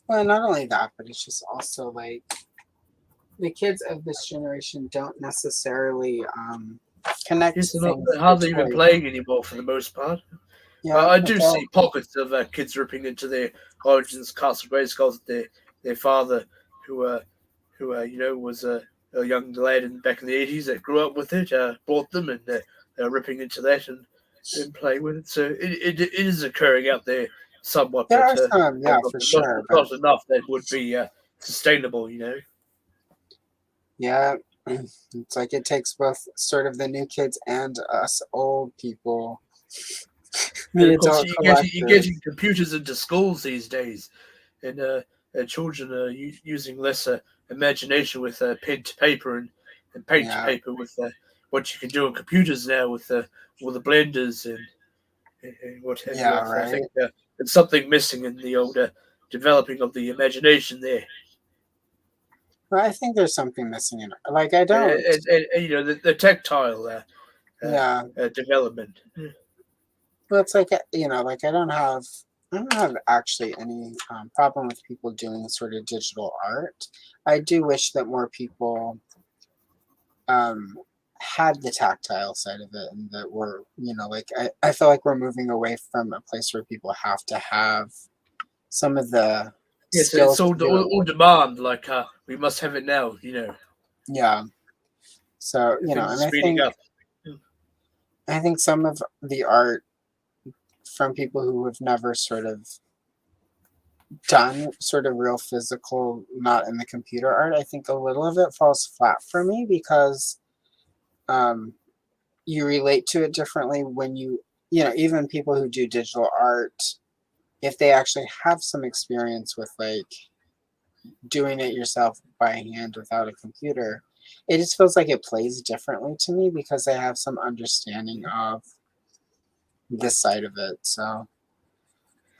well, not only that, but it's just also like the kids of this generation don't necessarily connect
Yes,
things
they're
to
hardly even
toys.
playing anymore for the most part.
Yeah,
I
but
do see pockets of kids ripping into their Origins Castle Grayskulls. Their father, who was a young lad back in the 80s that grew up with it, bought them and they're ripping into that and playing with it. So it is occurring out there somewhat,
there
but
are some, yeah, for
not,
sure. But
not enough that would be sustainable.
yeah, it's like it takes both sort of the new kids and us old people,
And
the
of course,
adult
you're
collectors.
getting computers into schools these days, and children are using less imagination with pen to paper and paint to
Yeah,
paper with what you can do on computers now with all the blenders and what have you.
yeah,
I
right.
think there's something missing in the older developing of the imagination there.
But I think there's something missing in it. Like I
And,
don't.
the tactile
Yeah,
development.
well, it's like like I don't have I don't have actually any problem with people doing sort of digital art. I do wish that more people had the tactile side of it, and that we're, like I feel like we're moving away from a place where people have to have some of the
Yes,
skills
it's
to do it.
all demand. Like we must have it now.
Yeah. So,
Things are
and
speeding up.
I think some of the art from people who have never sort of done sort of real physical, not in the computer art, I think a little of it falls flat for me because you relate to it differently when even people who do digital art, if they actually have some experience with like doing it yourself by hand without a computer, it just feels like it plays differently to me because they have some understanding of this side of it. So,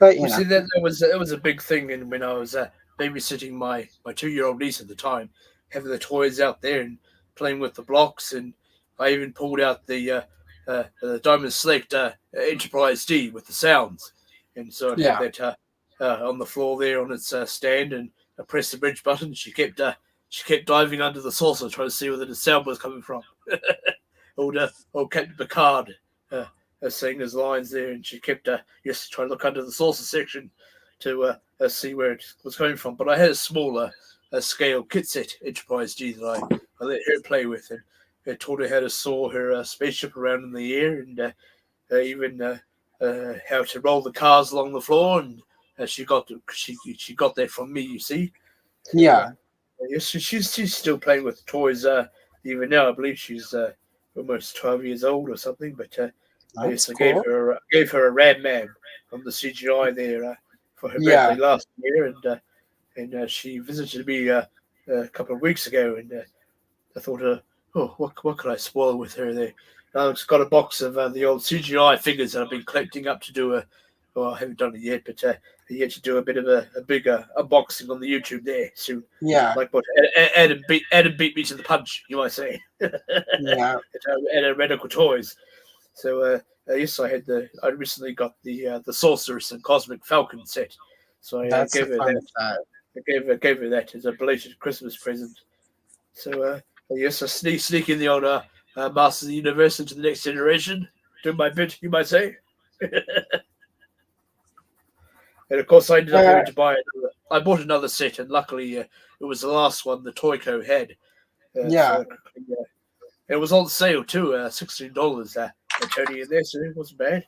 but
See, that was a big thing, and when I was babysitting my 2-year-old niece at the time, having the toys out there and playing with the blocks, and I even pulled out the Diamond Select Enterprise D with the sounds, and so it had that on the floor there on its stand, and I pressed the bridge button. She kept diving under the saucer trying to see where the sound was coming from. old Captain Picard. Saying his lines there, and she kept trying to look under the saucer section to see where it was coming from. But I had a smaller scale kit set Enterprise G that I let her play with, and I taught her how to saw her spaceship around in the air, and even how to roll the cars along the floor. And she got that from me, you see.
Yeah.
Yes, she's still playing with toys even now. I believe she's almost 12 years old or something, but.
That's
I
cool.
gave her a Ram Man from the CGI there for her birthday last year, and she visited me a couple of weeks ago, and I thought, what could I spoil with her there? I've got a box of the old CGI figures that I've been collecting up to do I haven't done it yet, but yet to do a bit of a bigger unboxing on the YouTube there soon.
Yeah.
Like what Adam beat me to the punch, you might say.
Yeah.
At Medical Toys. So yes, I recently got the Sorceress and Cosmic Falcon set. So I
That's a
gave her
fun
that.
set.
I gave her that as a belated Christmas present. So yes, I sneak in the old Master of the Universe into the next generation. Do my bit, you might say. And of course, I ended up having to buy another. I bought another set, and luckily it was the last one the Toyco had. So it was on sale too, $16. Tony in there, so it wasn't bad.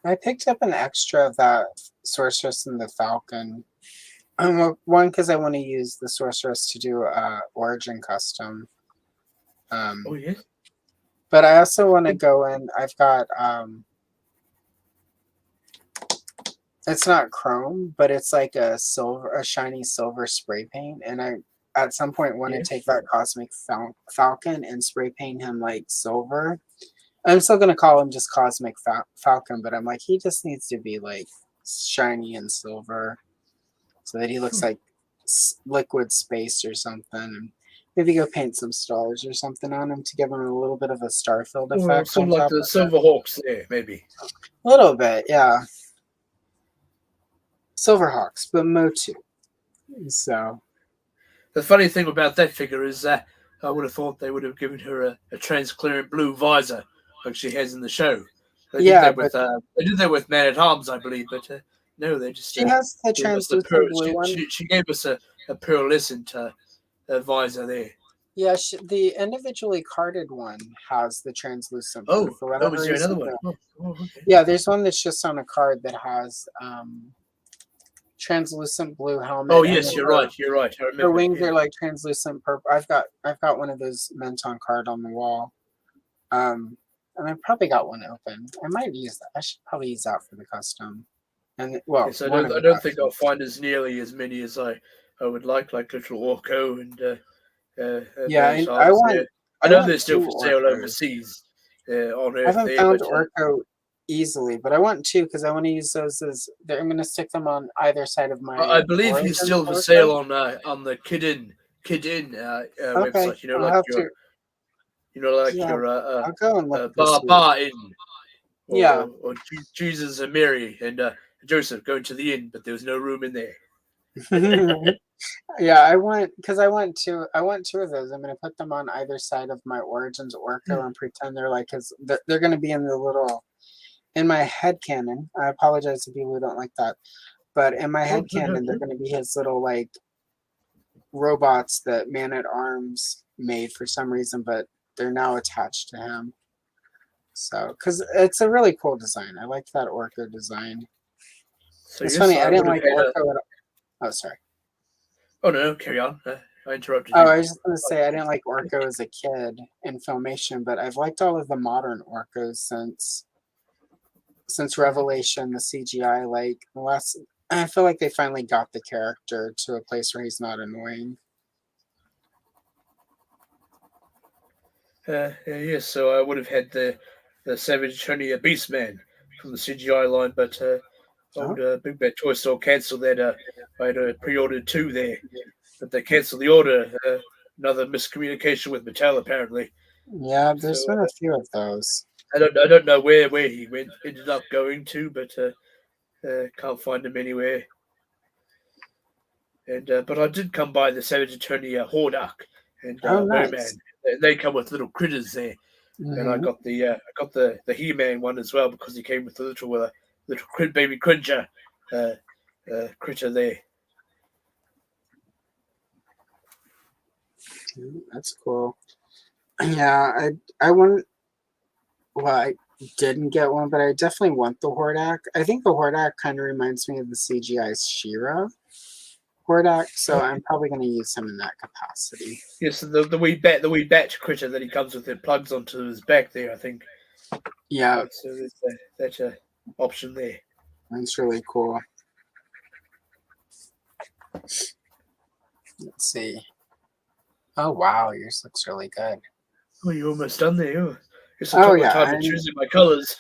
I picked up an extra of that Sorceress and the Falcon. One, because I want to use the Sorceress to do a origin custom.
Oh yes.
But I also want to go in. I've got it's not chrome, but it's like a shiny silver spray paint, and I at some point want to take that Cosmic Falcon and spray paint him like silver. I'm still gonna call him just Cosmic Falcon, but I'm like, he just needs to be like shiny and silver, so that he looks like liquid space or something. And maybe go paint some stars or something on him to give him a little bit of a Starfield effect.
Sort of like the Silverhawks there, maybe.
A little bit, yeah. Silverhawks, but Motu. So
the funny thing about that figure is that I would have thought they would have given her a transparent blue visor like she has in the show. They did that with Man at Arms, I believe, but no, they just
she has the translucent blue one.
She gave us a pearlescent visor there.
Yeah, the individually carded one has the translucent blue. For whatever
was there
reason,
another one? Okay.
Yeah, there's one that's just on a card that has translucent blue helmet.
Oh yes, you're right. I remember.
Her wings are like translucent purple. I've got one of those Menton card on the wall. And I probably got one open. I might use that. I should probably use that for the custom. And I
don't think I'll find as nearly as many as I would like little Orko and I know they're still for sale overseas on Earth.
I haven't found Orko easily, but I want two because I want to use those as I'm going to stick them on either side of my.
I believe he's still for sale on the Kid In website.
I'll go and look
Bar In. Or Jesus and Mary, and Joseph going to the inn, but there was no room in there.
Yeah, I want two of those. I'm gonna put them on either side of my Origins Orko and pretend they're like they're gonna be in the little in my headcanon. I apologize to people who don't like that. But in my headcanon, they're gonna be his little like robots that Man at Arms made for some reason, but they're now attached to him. So, because it's a really cool design. I like that Orko design. So it's funny, I didn't like Orko at all. Oh, sorry.
Oh, no, carry on. I interrupted
you.
Oh,
I was just going to say, I didn't like Orko as a kid in Filmation, but I've liked all of the modern Orkos since Revelation, the CGI, like, I feel like they finally got the character to a place where he's not annoying.
Yes, so I would have had the Savage Tony Beastman from the CGI line, but Big Bad Toy Store cancelled that. I had pre-ordered 2 there, but they cancelled the order. Another miscommunication with Mattel, apparently.
Yeah, there's been a few of those.
I don't know where he ended up going to, but can't find him anywhere. And but I did come by the Savage Attorney Hordak and
nice.
Merman. They come with little critters there, and I got the He-Man one as well because he came with the little baby cringer critter there.
That's cool. Yeah, I want. Well, I didn't get one, but I definitely want the Hordak. I think the Hordak kind of reminds me of the CGI She-Ra Hordak, so I'm probably going to use him in that capacity.
Yes, the wee bat critter that he comes with, it plugs onto his back there, I think.
Yeah.
So that's an option there.
That's really cool. Let's see. Oh wow, yours looks really good.
Oh, you're almost done there. I'm choosing my colors.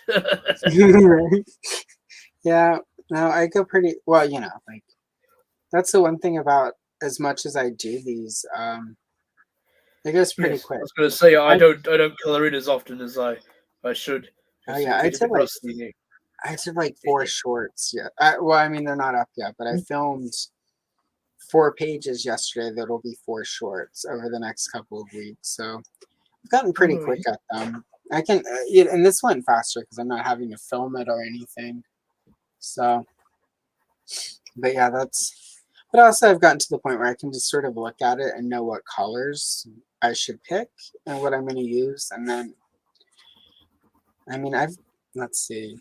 Yeah, no, I go pretty well. Like that's the one thing about as much as I do these, it goes pretty quick.
I was going to say I don't color in as often as I should.
Oh yeah, I did like 4 shorts. Yeah, well, I mean they're not up yet, but I filmed 4 pages yesterday. That'll be 4 shorts over the next couple of weeks. So I've gotten pretty quick at them. I can, and this went faster because I'm not having to film it or anything. So, but yeah, but also I've gotten to the point where I can just sort of look at it and know what colors I should pick and what I'm going to use. And then, I mean, let's see.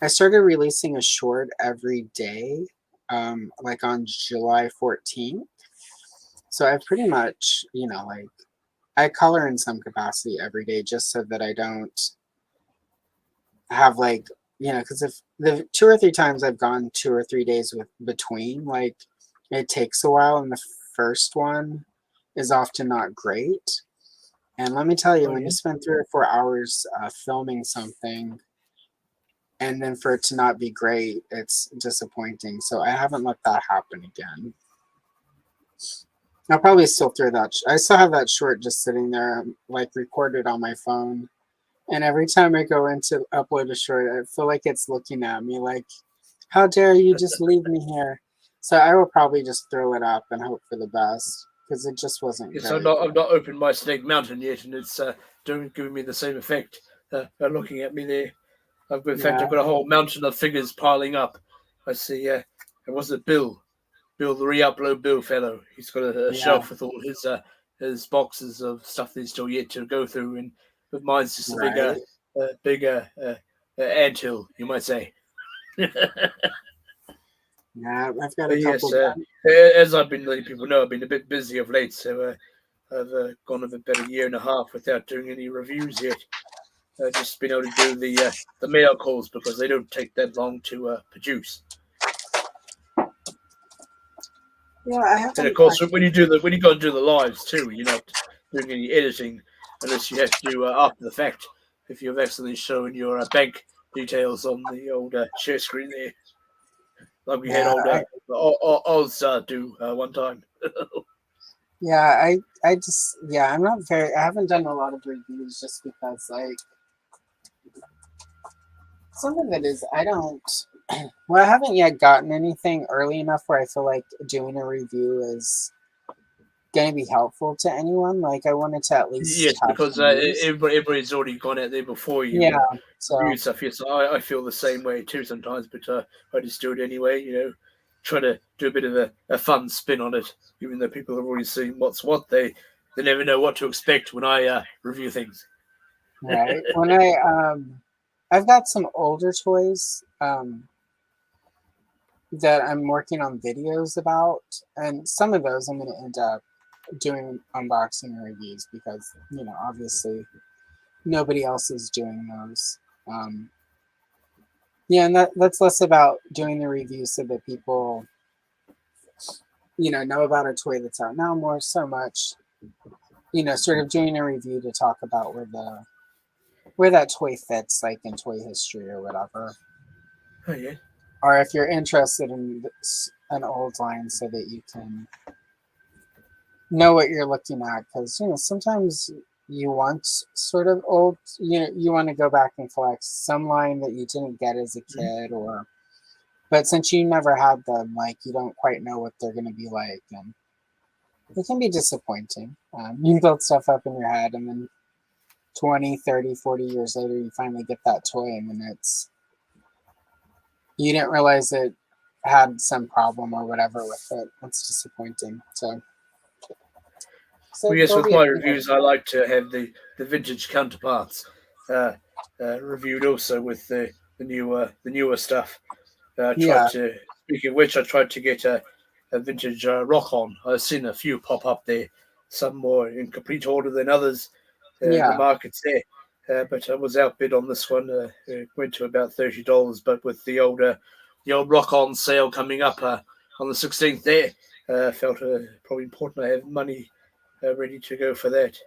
I started releasing a short every day, like on July 14th. So I've pretty much, like, I color in some capacity every day just so that I don't have like, because if the 2 or 3 times I've gone 2 or 3 days between, like it takes a while, and the first one is often not great. And let me tell you, when you spend 3 or 4 hours filming something and then for it to not be great, it's disappointing. So I haven't let that happen again. I'll probably still throw that. I still have that short just sitting there, like recorded on my phone. And every time I go in to upload a short, I feel like it's looking at me like, how dare you just leave me here? So I will probably just throw it up and hope for the best because it just wasn't
good.
I've
not opened my Snake Mountain yet, and it's giving me the same effect. Looking at me there. I've got a whole mountain of figures piling up. I see. Was it Bill, the re-upload Bill fellow? He's got a shelf with all his boxes of stuff that he's still yet to go through, but mine's just a bigger anthill, you might say.
Yeah, I've got a couple.
As I've been letting people know, I've been a bit busy of late, so I've gone about a year and a half without doing any reviews yet. I've just been able to do the mail calls because they don't take that long to produce.
Yeah, I have.
And of course, when you go and do the lives too, you're not doing any editing unless you have to do after the fact. If you've accidentally shown your bank details on the old share screen there, like we had Oz do one time.
Yeah, I'm not I haven't done a lot of reviews just because, like, some of it is I don't Well, I haven't yet gotten anything early enough where I feel like doing a review is going to be helpful to anyone. Like, I wanted to at least
Yes,
have
because
some use.
everybody's already gone out there before you
Yeah.
and
So,
reviewed stuff. Yes, I feel the same way too sometimes, but I just do it anyway. Try to do a bit of a fun spin on it, even though people have already seen what's what. They never know what to expect when I review things.
right. When I've got some older toys that I'm working on videos about, and some of those I'm going to end up doing unboxing and reviews because, obviously nobody else is doing those. Yeah, and that's less about doing the review so that people, know about a toy that's out now, more so much, sort of doing a review to talk about where that toy fits, like in toy history or whatever.
Oh yeah.
Or if you're interested in an old line so that you can know what you're looking at, because sometimes you want sort of old, you want to go back and collect some line that you didn't get as a kid, but since you never had them, like, you don't quite know what they're going to be like, and it can be disappointing. You build stuff up in your head, and then 20, 30, 40 years later you finally get that toy, and then you didn't realize it had some problem or whatever with it. It's disappointing. So
Well, yes,
there'll
with
be a
my
thing of
reviews, I like to have the vintage counterparts reviewed also with the newer stuff. I tried
yeah,
to. Speaking of which, I tried to get a vintage rock on. I've seen a few pop up there, some more in complete order than others. The
yeah,
market's there, but I was outbid on this one. It went to about $30, but with the old rock on sale coming up on the 16th, there, felt probably important I have money ready to go for that.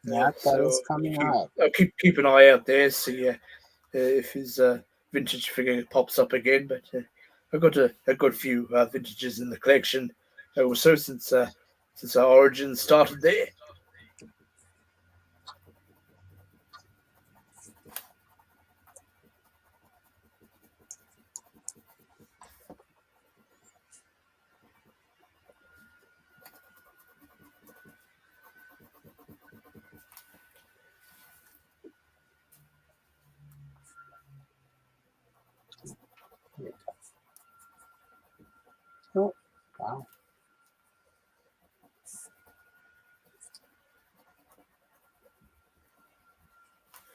yeah. That is
So
coming up.
I'll keep an eye out there, see if his vintage figure pops up again. But I've got a good few vintages in the collection or so since our origins started there.
Oh, wow.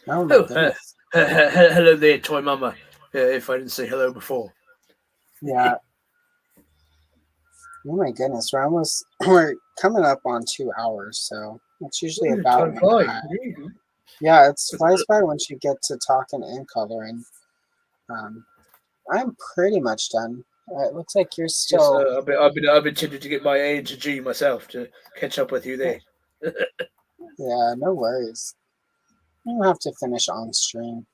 Oh my
Oh,
goodness.
hello there, Toy Mama. If I didn't say hello before.
Yeah. Oh my goodness. We're coming up on 2 hours, so it's usually about
Time
when
flies.
yeah, it flies by once you get to talking and coloring. Um, I'm pretty much done. It looks like you're
Yes,
still.
I've been tempted to get my A into G myself to catch up with you there.
Yeah, no worries. You don't have to finish on stream.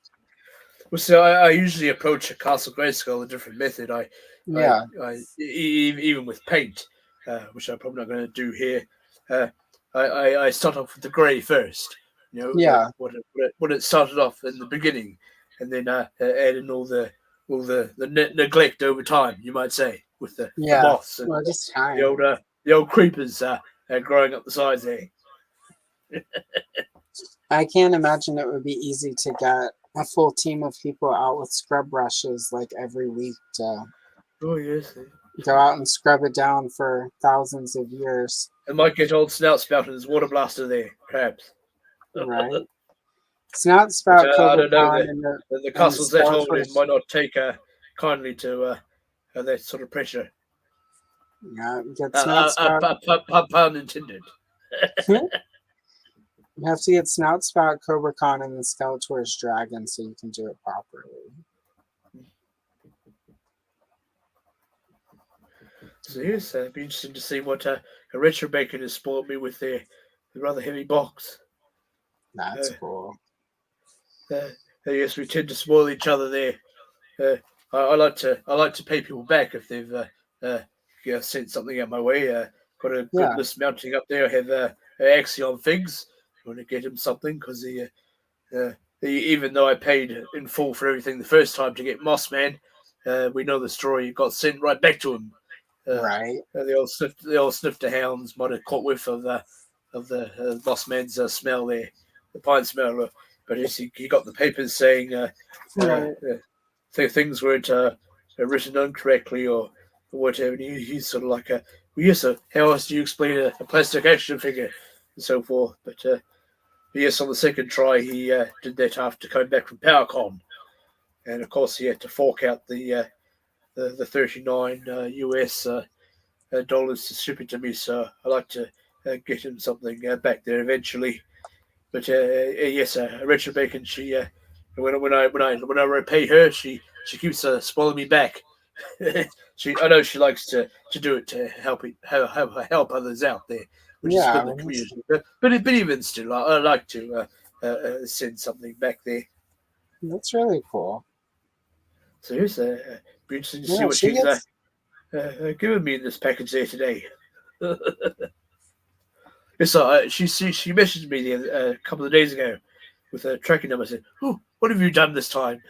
Well, so I usually approach a Castle Grayskull a different method.
Yeah,
Even with paint, which I'm probably not going to do here. Uh, I start off with the grey first.
yeah,
What it started off in the beginning, and then add in all the neglect over time, you might say, with the
yeah.
moths and
Well, just time.
the old creepers growing up the sides there.
I can't imagine it would be easy to get a full team of people out with scrub brushes like every week to
Oh yes.
go out and scrub it down for thousands of years,
It might get old Snout Spout and his water blaster there, perhaps.
right? Snout
But
Spout,
I
Cobra
don't know.
Khan,
The
and the
castles that hold him
Skeletor's.
might not take kindly to that sort of pressure.
Yeah, get Snout Spout.
Pun intended.
You have to get Snout Spout, Cobra Khan, and the Skeletor's dragon so you can do it properly.
So yes, it'd be interesting to see what a retro bacon has spoiled me with the rather heavy box.
That's cool.
Yes, we tend to spoil each other there. I like to pay people back if they've sent something out my way. Got a good
Yeah,
list mounting up there. I have Axion Figs. I want to get him something because even though I paid in full for everything the first time to get Moss Man, we know the story got sent right back to him.
Right.
The old snifter hounds might have caught whiff of the lost man's smell there, the pine smell. But he got the papers saying things weren't written incorrectly or whatever. And he's sort of like, well, yes, sir, how else do you explain a plastic action figure and so forth? But yes, on the second try, he did that after coming back from PowerCon. And of course, he had to fork out the $39 US dollars to ship it to me. So I like to get him something back there eventually. But yes, Rachel Bacon. She when I repay her, she keeps spoiling me back. I know she likes to do it to help others out there, which is good in the community. But even still, I like to send something back there.
That's really cool.
So yes, be interesting to see what she's given me in this package there today. Yes, she messaged me a couple of days ago with a tracking number. I said, "Oh, what have you done this time?"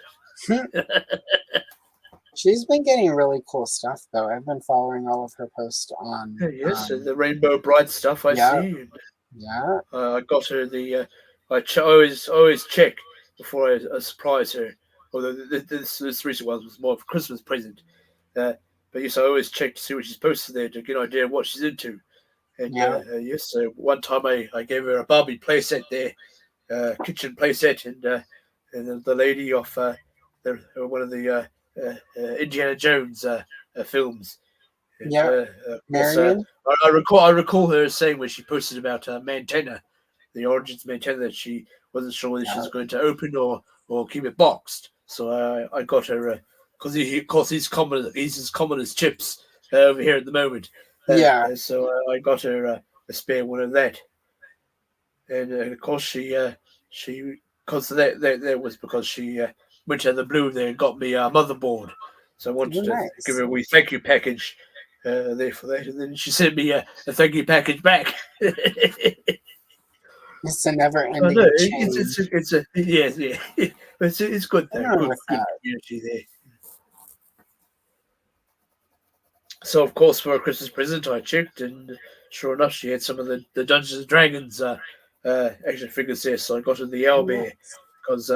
She's been getting really cool stuff, though. I've been following all of her posts on.
Yes, the Rainbow Bright stuff. I see.
Yeah.
I got her the. I always check before I surprise her. Although this recent one was more of a Christmas present. But yes, I always check to see what she's posted there to get an idea of what she's into. And yes, one time I gave her a Barbie playset there, kitchen playset, and the lady off one of the Indiana Jones films. And,
Marion.
I recall her saying when she posted about Mantenna, the Origins Mantenna, that she wasn't sure whether she was going to open or keep it boxed. So I got her because of course he's as common as chips over here at the moment. So I got her a spare one of that, and of course she because that was because she went to the blue there and got me a motherboard. So I wanted to give her a wee thank you package there for that, and then she sent me a thank you package back.
It's a never-ending change.
It's good though. Good community there. So of course for a Christmas present I checked, and sure enough she had some of the Dungeons and Dragons action figures there. So I got her the owlbear because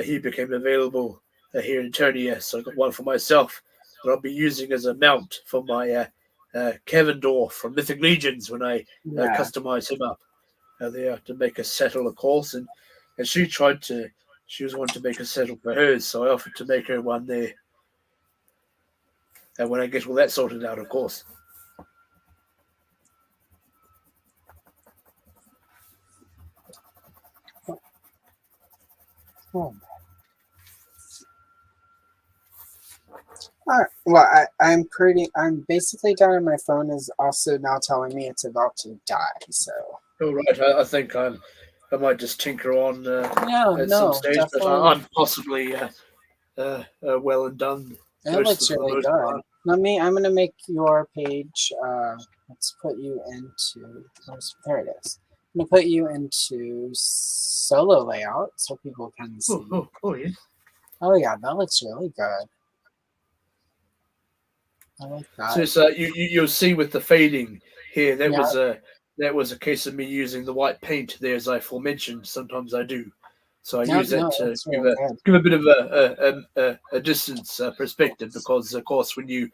he became available here in Eternia. So I got one for myself that I'll be using as a mount for my Cavendor from Mythic Legions when I customize him up. There to make a settle, of course, and she was wanting to make a settle for hers, so I offered to make her one there. And when I get all that sorted out, of course.
All right. Well, I'm basically done, and my phone is also now telling me it's about to die. So.
All right. I think I might just tinker on at some stage, definitely. But I'm possibly well and done.
It looks really good. I'm gonna make your page. Let's put you into. There it is. I'm gonna put you into solo layout so people can see.
Yeah.
Oh yeah, that looks really good. I like that.
So you'll see with the fading here. That was a case of me using the white paint there, as I aforementioned. Sometimes I do. So I use that to give a bit of a distance perspective, because of course when you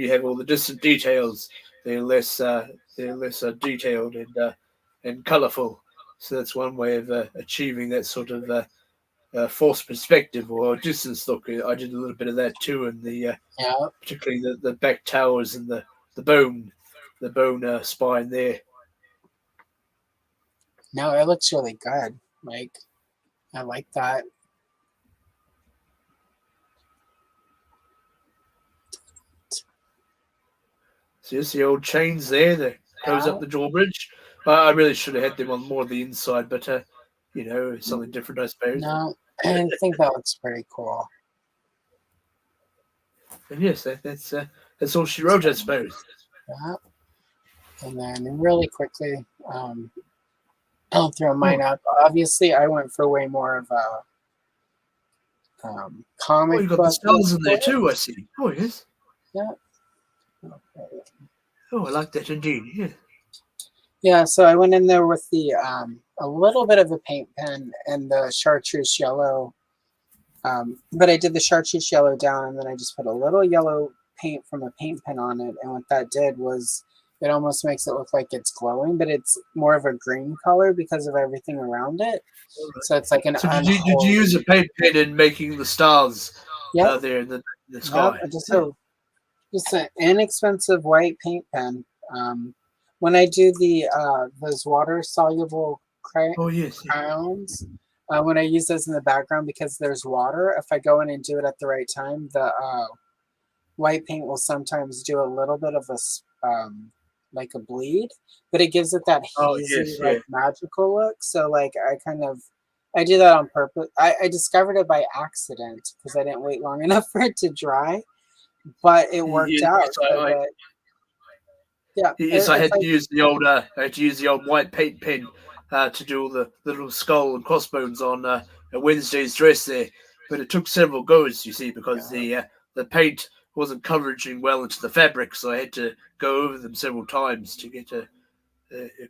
have all the distant details, they're less detailed and colourful. So that's one way of achieving that sort of forced perspective or distance look. I did a little bit of that too, and particularly the back towers and the bone spine there.
No, it looks really good. I like that.
So you see the old chains there that close up the drawbridge. I really should have had them on more of the inside, but something different, I suppose.
No, I think that looks pretty cool.
And yes, that's all she wrote, I suppose.
Yeah. And then really quickly, I'll throw mine up. Obviously, I went for way more of comic
you got
book
the stars in there
toys.
too, I see. Oh, yes.
Yeah.
Oh, I like that indeed, yeah.
Yeah, so I went in there with the a little bit of a paint pen and the chartreuse yellow. But I did the chartreuse yellow down, and then I just put a little yellow paint from a paint pen on it. And what that did was it almost makes it look like it's glowing, but it's more of a green color because of everything around it.
Right.
So it's like an
So did you use a paint pen in making the stars there in the sky?
Yep, just an inexpensive white paint pen. When I do those water soluble crayons, when I use those in the background because there's water, if I go in and do it at the right time, the white paint will sometimes do a little bit of like a bleed, but it gives it that hazy, like magical look. So like I do that on purpose. I discovered it by accident because I didn't wait long enough for it to dry, but it worked out.
Yes, I had to use the old white paint pen to do all the little skull and crossbones on Wednesday's dress there, but it took several goes, you see, because the paint wasn't covering well into the fabric, so I had to go over them several times to get a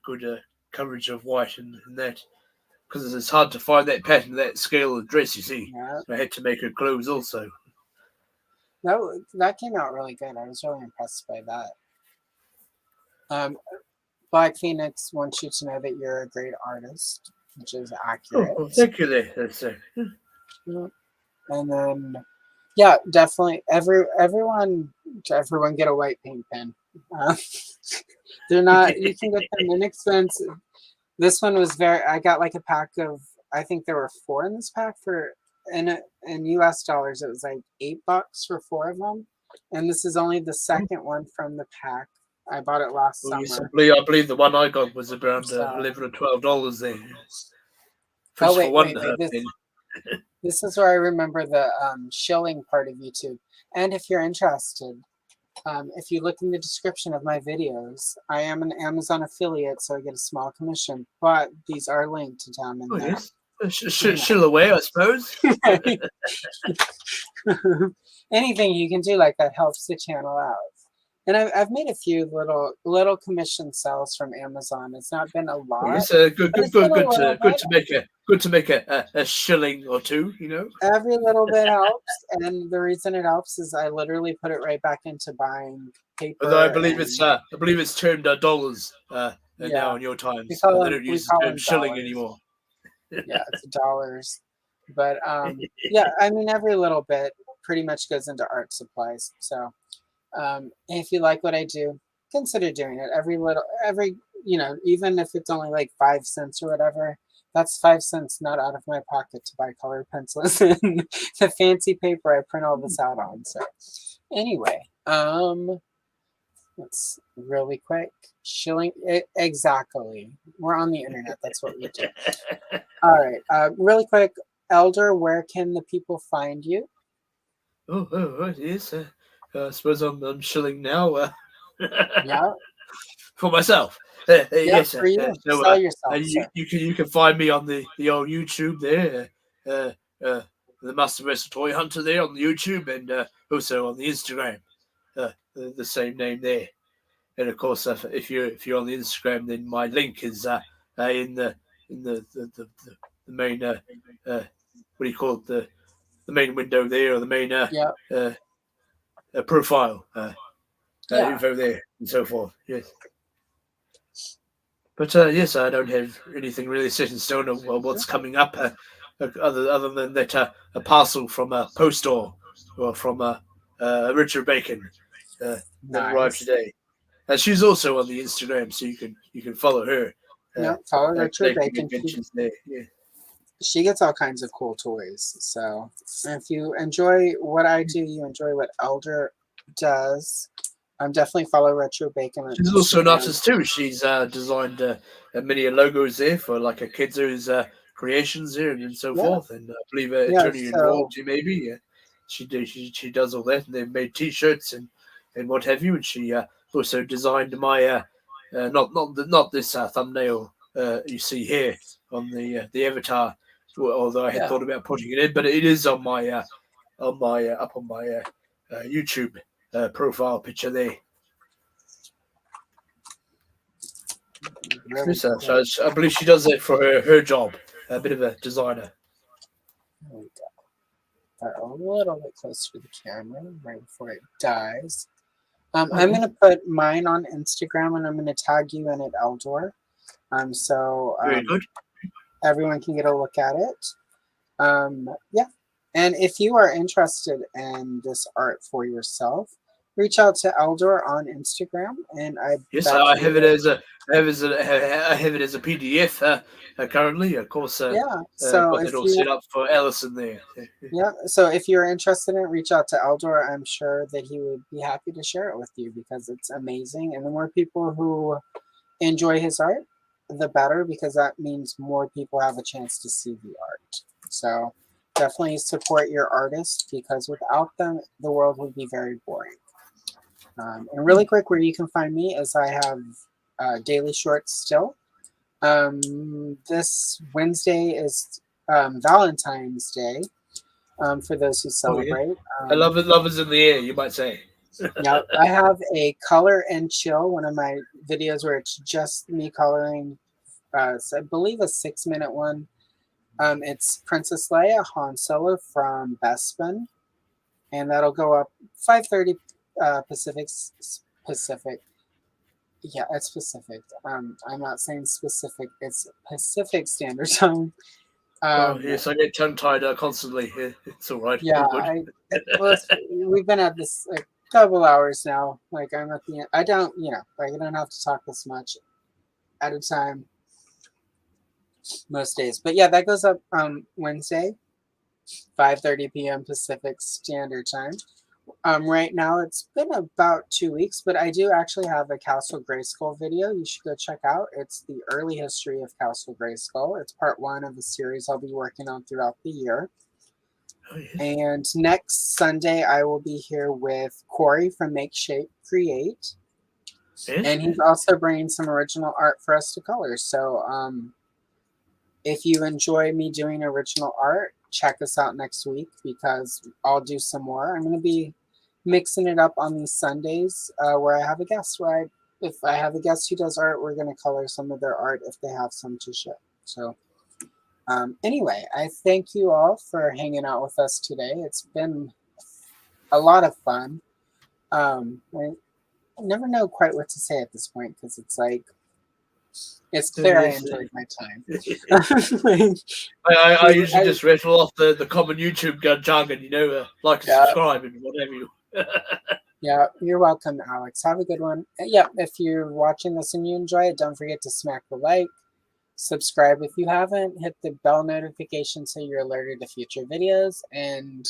good coverage of white and that, because it's hard to find that pattern, that scale of dress, you see.
Yeah.
So I had to make her clothes also.
That came out really good. I was really impressed by that. Black Phoenix wants you to know that you're a great artist, which is accurate.
Oh, well, thank you there. That's
And then, yeah, definitely everyone get a white paint pen. They're not. You can get them inexpensive. This one was I got like a pack of. I think there were 4 in this pack in US dollars. It was like $8 for 4 of them, and this is only the second one from the pack. I bought it last summer.
Yes, I believe the one I got was around $11 or $12 there.
Wait. This is where I remember the shilling part of YouTube. And if you're interested, if you look in the description of my videos, I am an Amazon affiliate, so I get a small commission. But these are linked down in there.
Yes. Shill away, I suppose.
Anything you can do like that helps the channel out. And I've made a few little commission sales from Amazon. It's not been a lot.
It's good to make a shilling or two, you know.
Every little bit helps, and the reason it helps is I literally put it right back into buying paper.
Although I believe it's termed dollars now in your times. They don't use the term shilling anymore.
Yeah, it's dollars. But yeah, I mean every little bit pretty much goes into art supplies. So if you like what I do, consider doing it. Every even if it's only like 5 cents or whatever, that's 5 cents not out of my pocket to buy colored pencils and the fancy paper I print all this out on. So anyway, let's really quick. Shilling exactly. We're on the internet. That's what we do. All right. Really quick, Elder, where can the people find you?
Oh, yes. I suppose I'm shilling now.
Yeah.
For myself. Yes,
for you.
So,
sell yourself.
You can find me on the old YouTube there, the Masterversal-Toyhunter there on the YouTube, and also on the Instagram, the same name there. And of course, if you're on the Instagram, then my link is in the main what do you call it, the main window there, or the main profile info there and so forth. Yes. But yes, I don't have anything really set in stone of what's coming up, other than that a parcel from a post or from Richard Bacon that arrived today. And she's also on the Instagram, so you can follow her.
Follow Richard Bacon.
Yeah.
She gets all kinds of cool toys. So if you enjoy what I do, you enjoy what Elder does. Definitely follow Retro Bacon.
She's also an artist too. She's designed many logos there for like a Kidzo's creations there and so forth. And I believe Attorney and Royalty maybe. She does all that, and they've made T-shirts and what have you. And she also designed my not this thumbnail you see here on the avatar, although I had thought about putting it in, but it is on my YouTube profile picture there. So I believe she does it for her job, a bit of a designer.
There we go. A little bit closer to the camera right before it dies. I'm going to put mine on Instagram, and I'm going to tag you in it, Eldor.
Very good.
Everyone can get a look at it. Yeah. And if you are interested in this art for yourself, reach out to Eldor on Instagram, and I
have it as a PDF currently, of course.
So
got it all set up for Alison there.
Yeah, so if you're interested in it, reach out to Eldor. I'm sure that he would be happy to share it with you because it's amazing. And the more people who enjoy his art, the better, because that means more people have a chance to see the art. So definitely support your artists, because without them, the world would be very boring. And really quick, where you can find me is I have daily shorts still. This Wednesday is Valentine's Day. For those who celebrate.
I love it. Love is in the air, you might say.
Yeah, I have a color and chill, one of my videos where it's just me coloring. So I believe a 6-minute one. It's Princess Leia, Han Solo from Bespin, and that'll go up 5:30 Pacific. Yeah, it's Pacific. I'm not saying specific. It's Pacific Standard Time.
Yes, I get tongue-tied constantly. It's all right.
Yeah, we've been at this a couple hours now. Like, I'm at the end. I don't have to talk this much at a time most days. But yeah, that goes up Wednesday, 5:30 p.m. Pacific Standard Time. Right now, it's been about 2 weeks, but I do actually have a Castle Grayskull video you should go check out. It's the early history of Castle Grayskull. It's part 1 of the series I'll be working on throughout the year. Oh, yes. And next Sunday, I will be here with Corey from Make Shape Create. Yes. And he's also bringing some original art for us to color. So if you enjoy me doing original art, check us out next week, because I'll do some more. I'm going to be mixing it up on these Sundays where I have a guest. If I have a guest who does art, we're going to color some of their art if they have some to show. So anyway, I thank you all for hanging out with us today. It's been a lot of fun. I never know quite what to say at this point, because it's like, it's clear I enjoyed my time.
I usually just rattle off the common YouTube jargon, like and subscribe and whatever.
Yeah, you're welcome, Alex. Have a good one. Yeah, if you're watching this and you enjoy it, don't forget to smack the like, subscribe if you haven't, hit the bell notification so you're alerted to future videos, and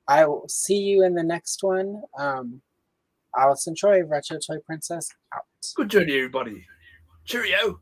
I will see you in the next one. Alison Troy, Retro Toy Princess, out.
Good journey, everybody. Cheerio.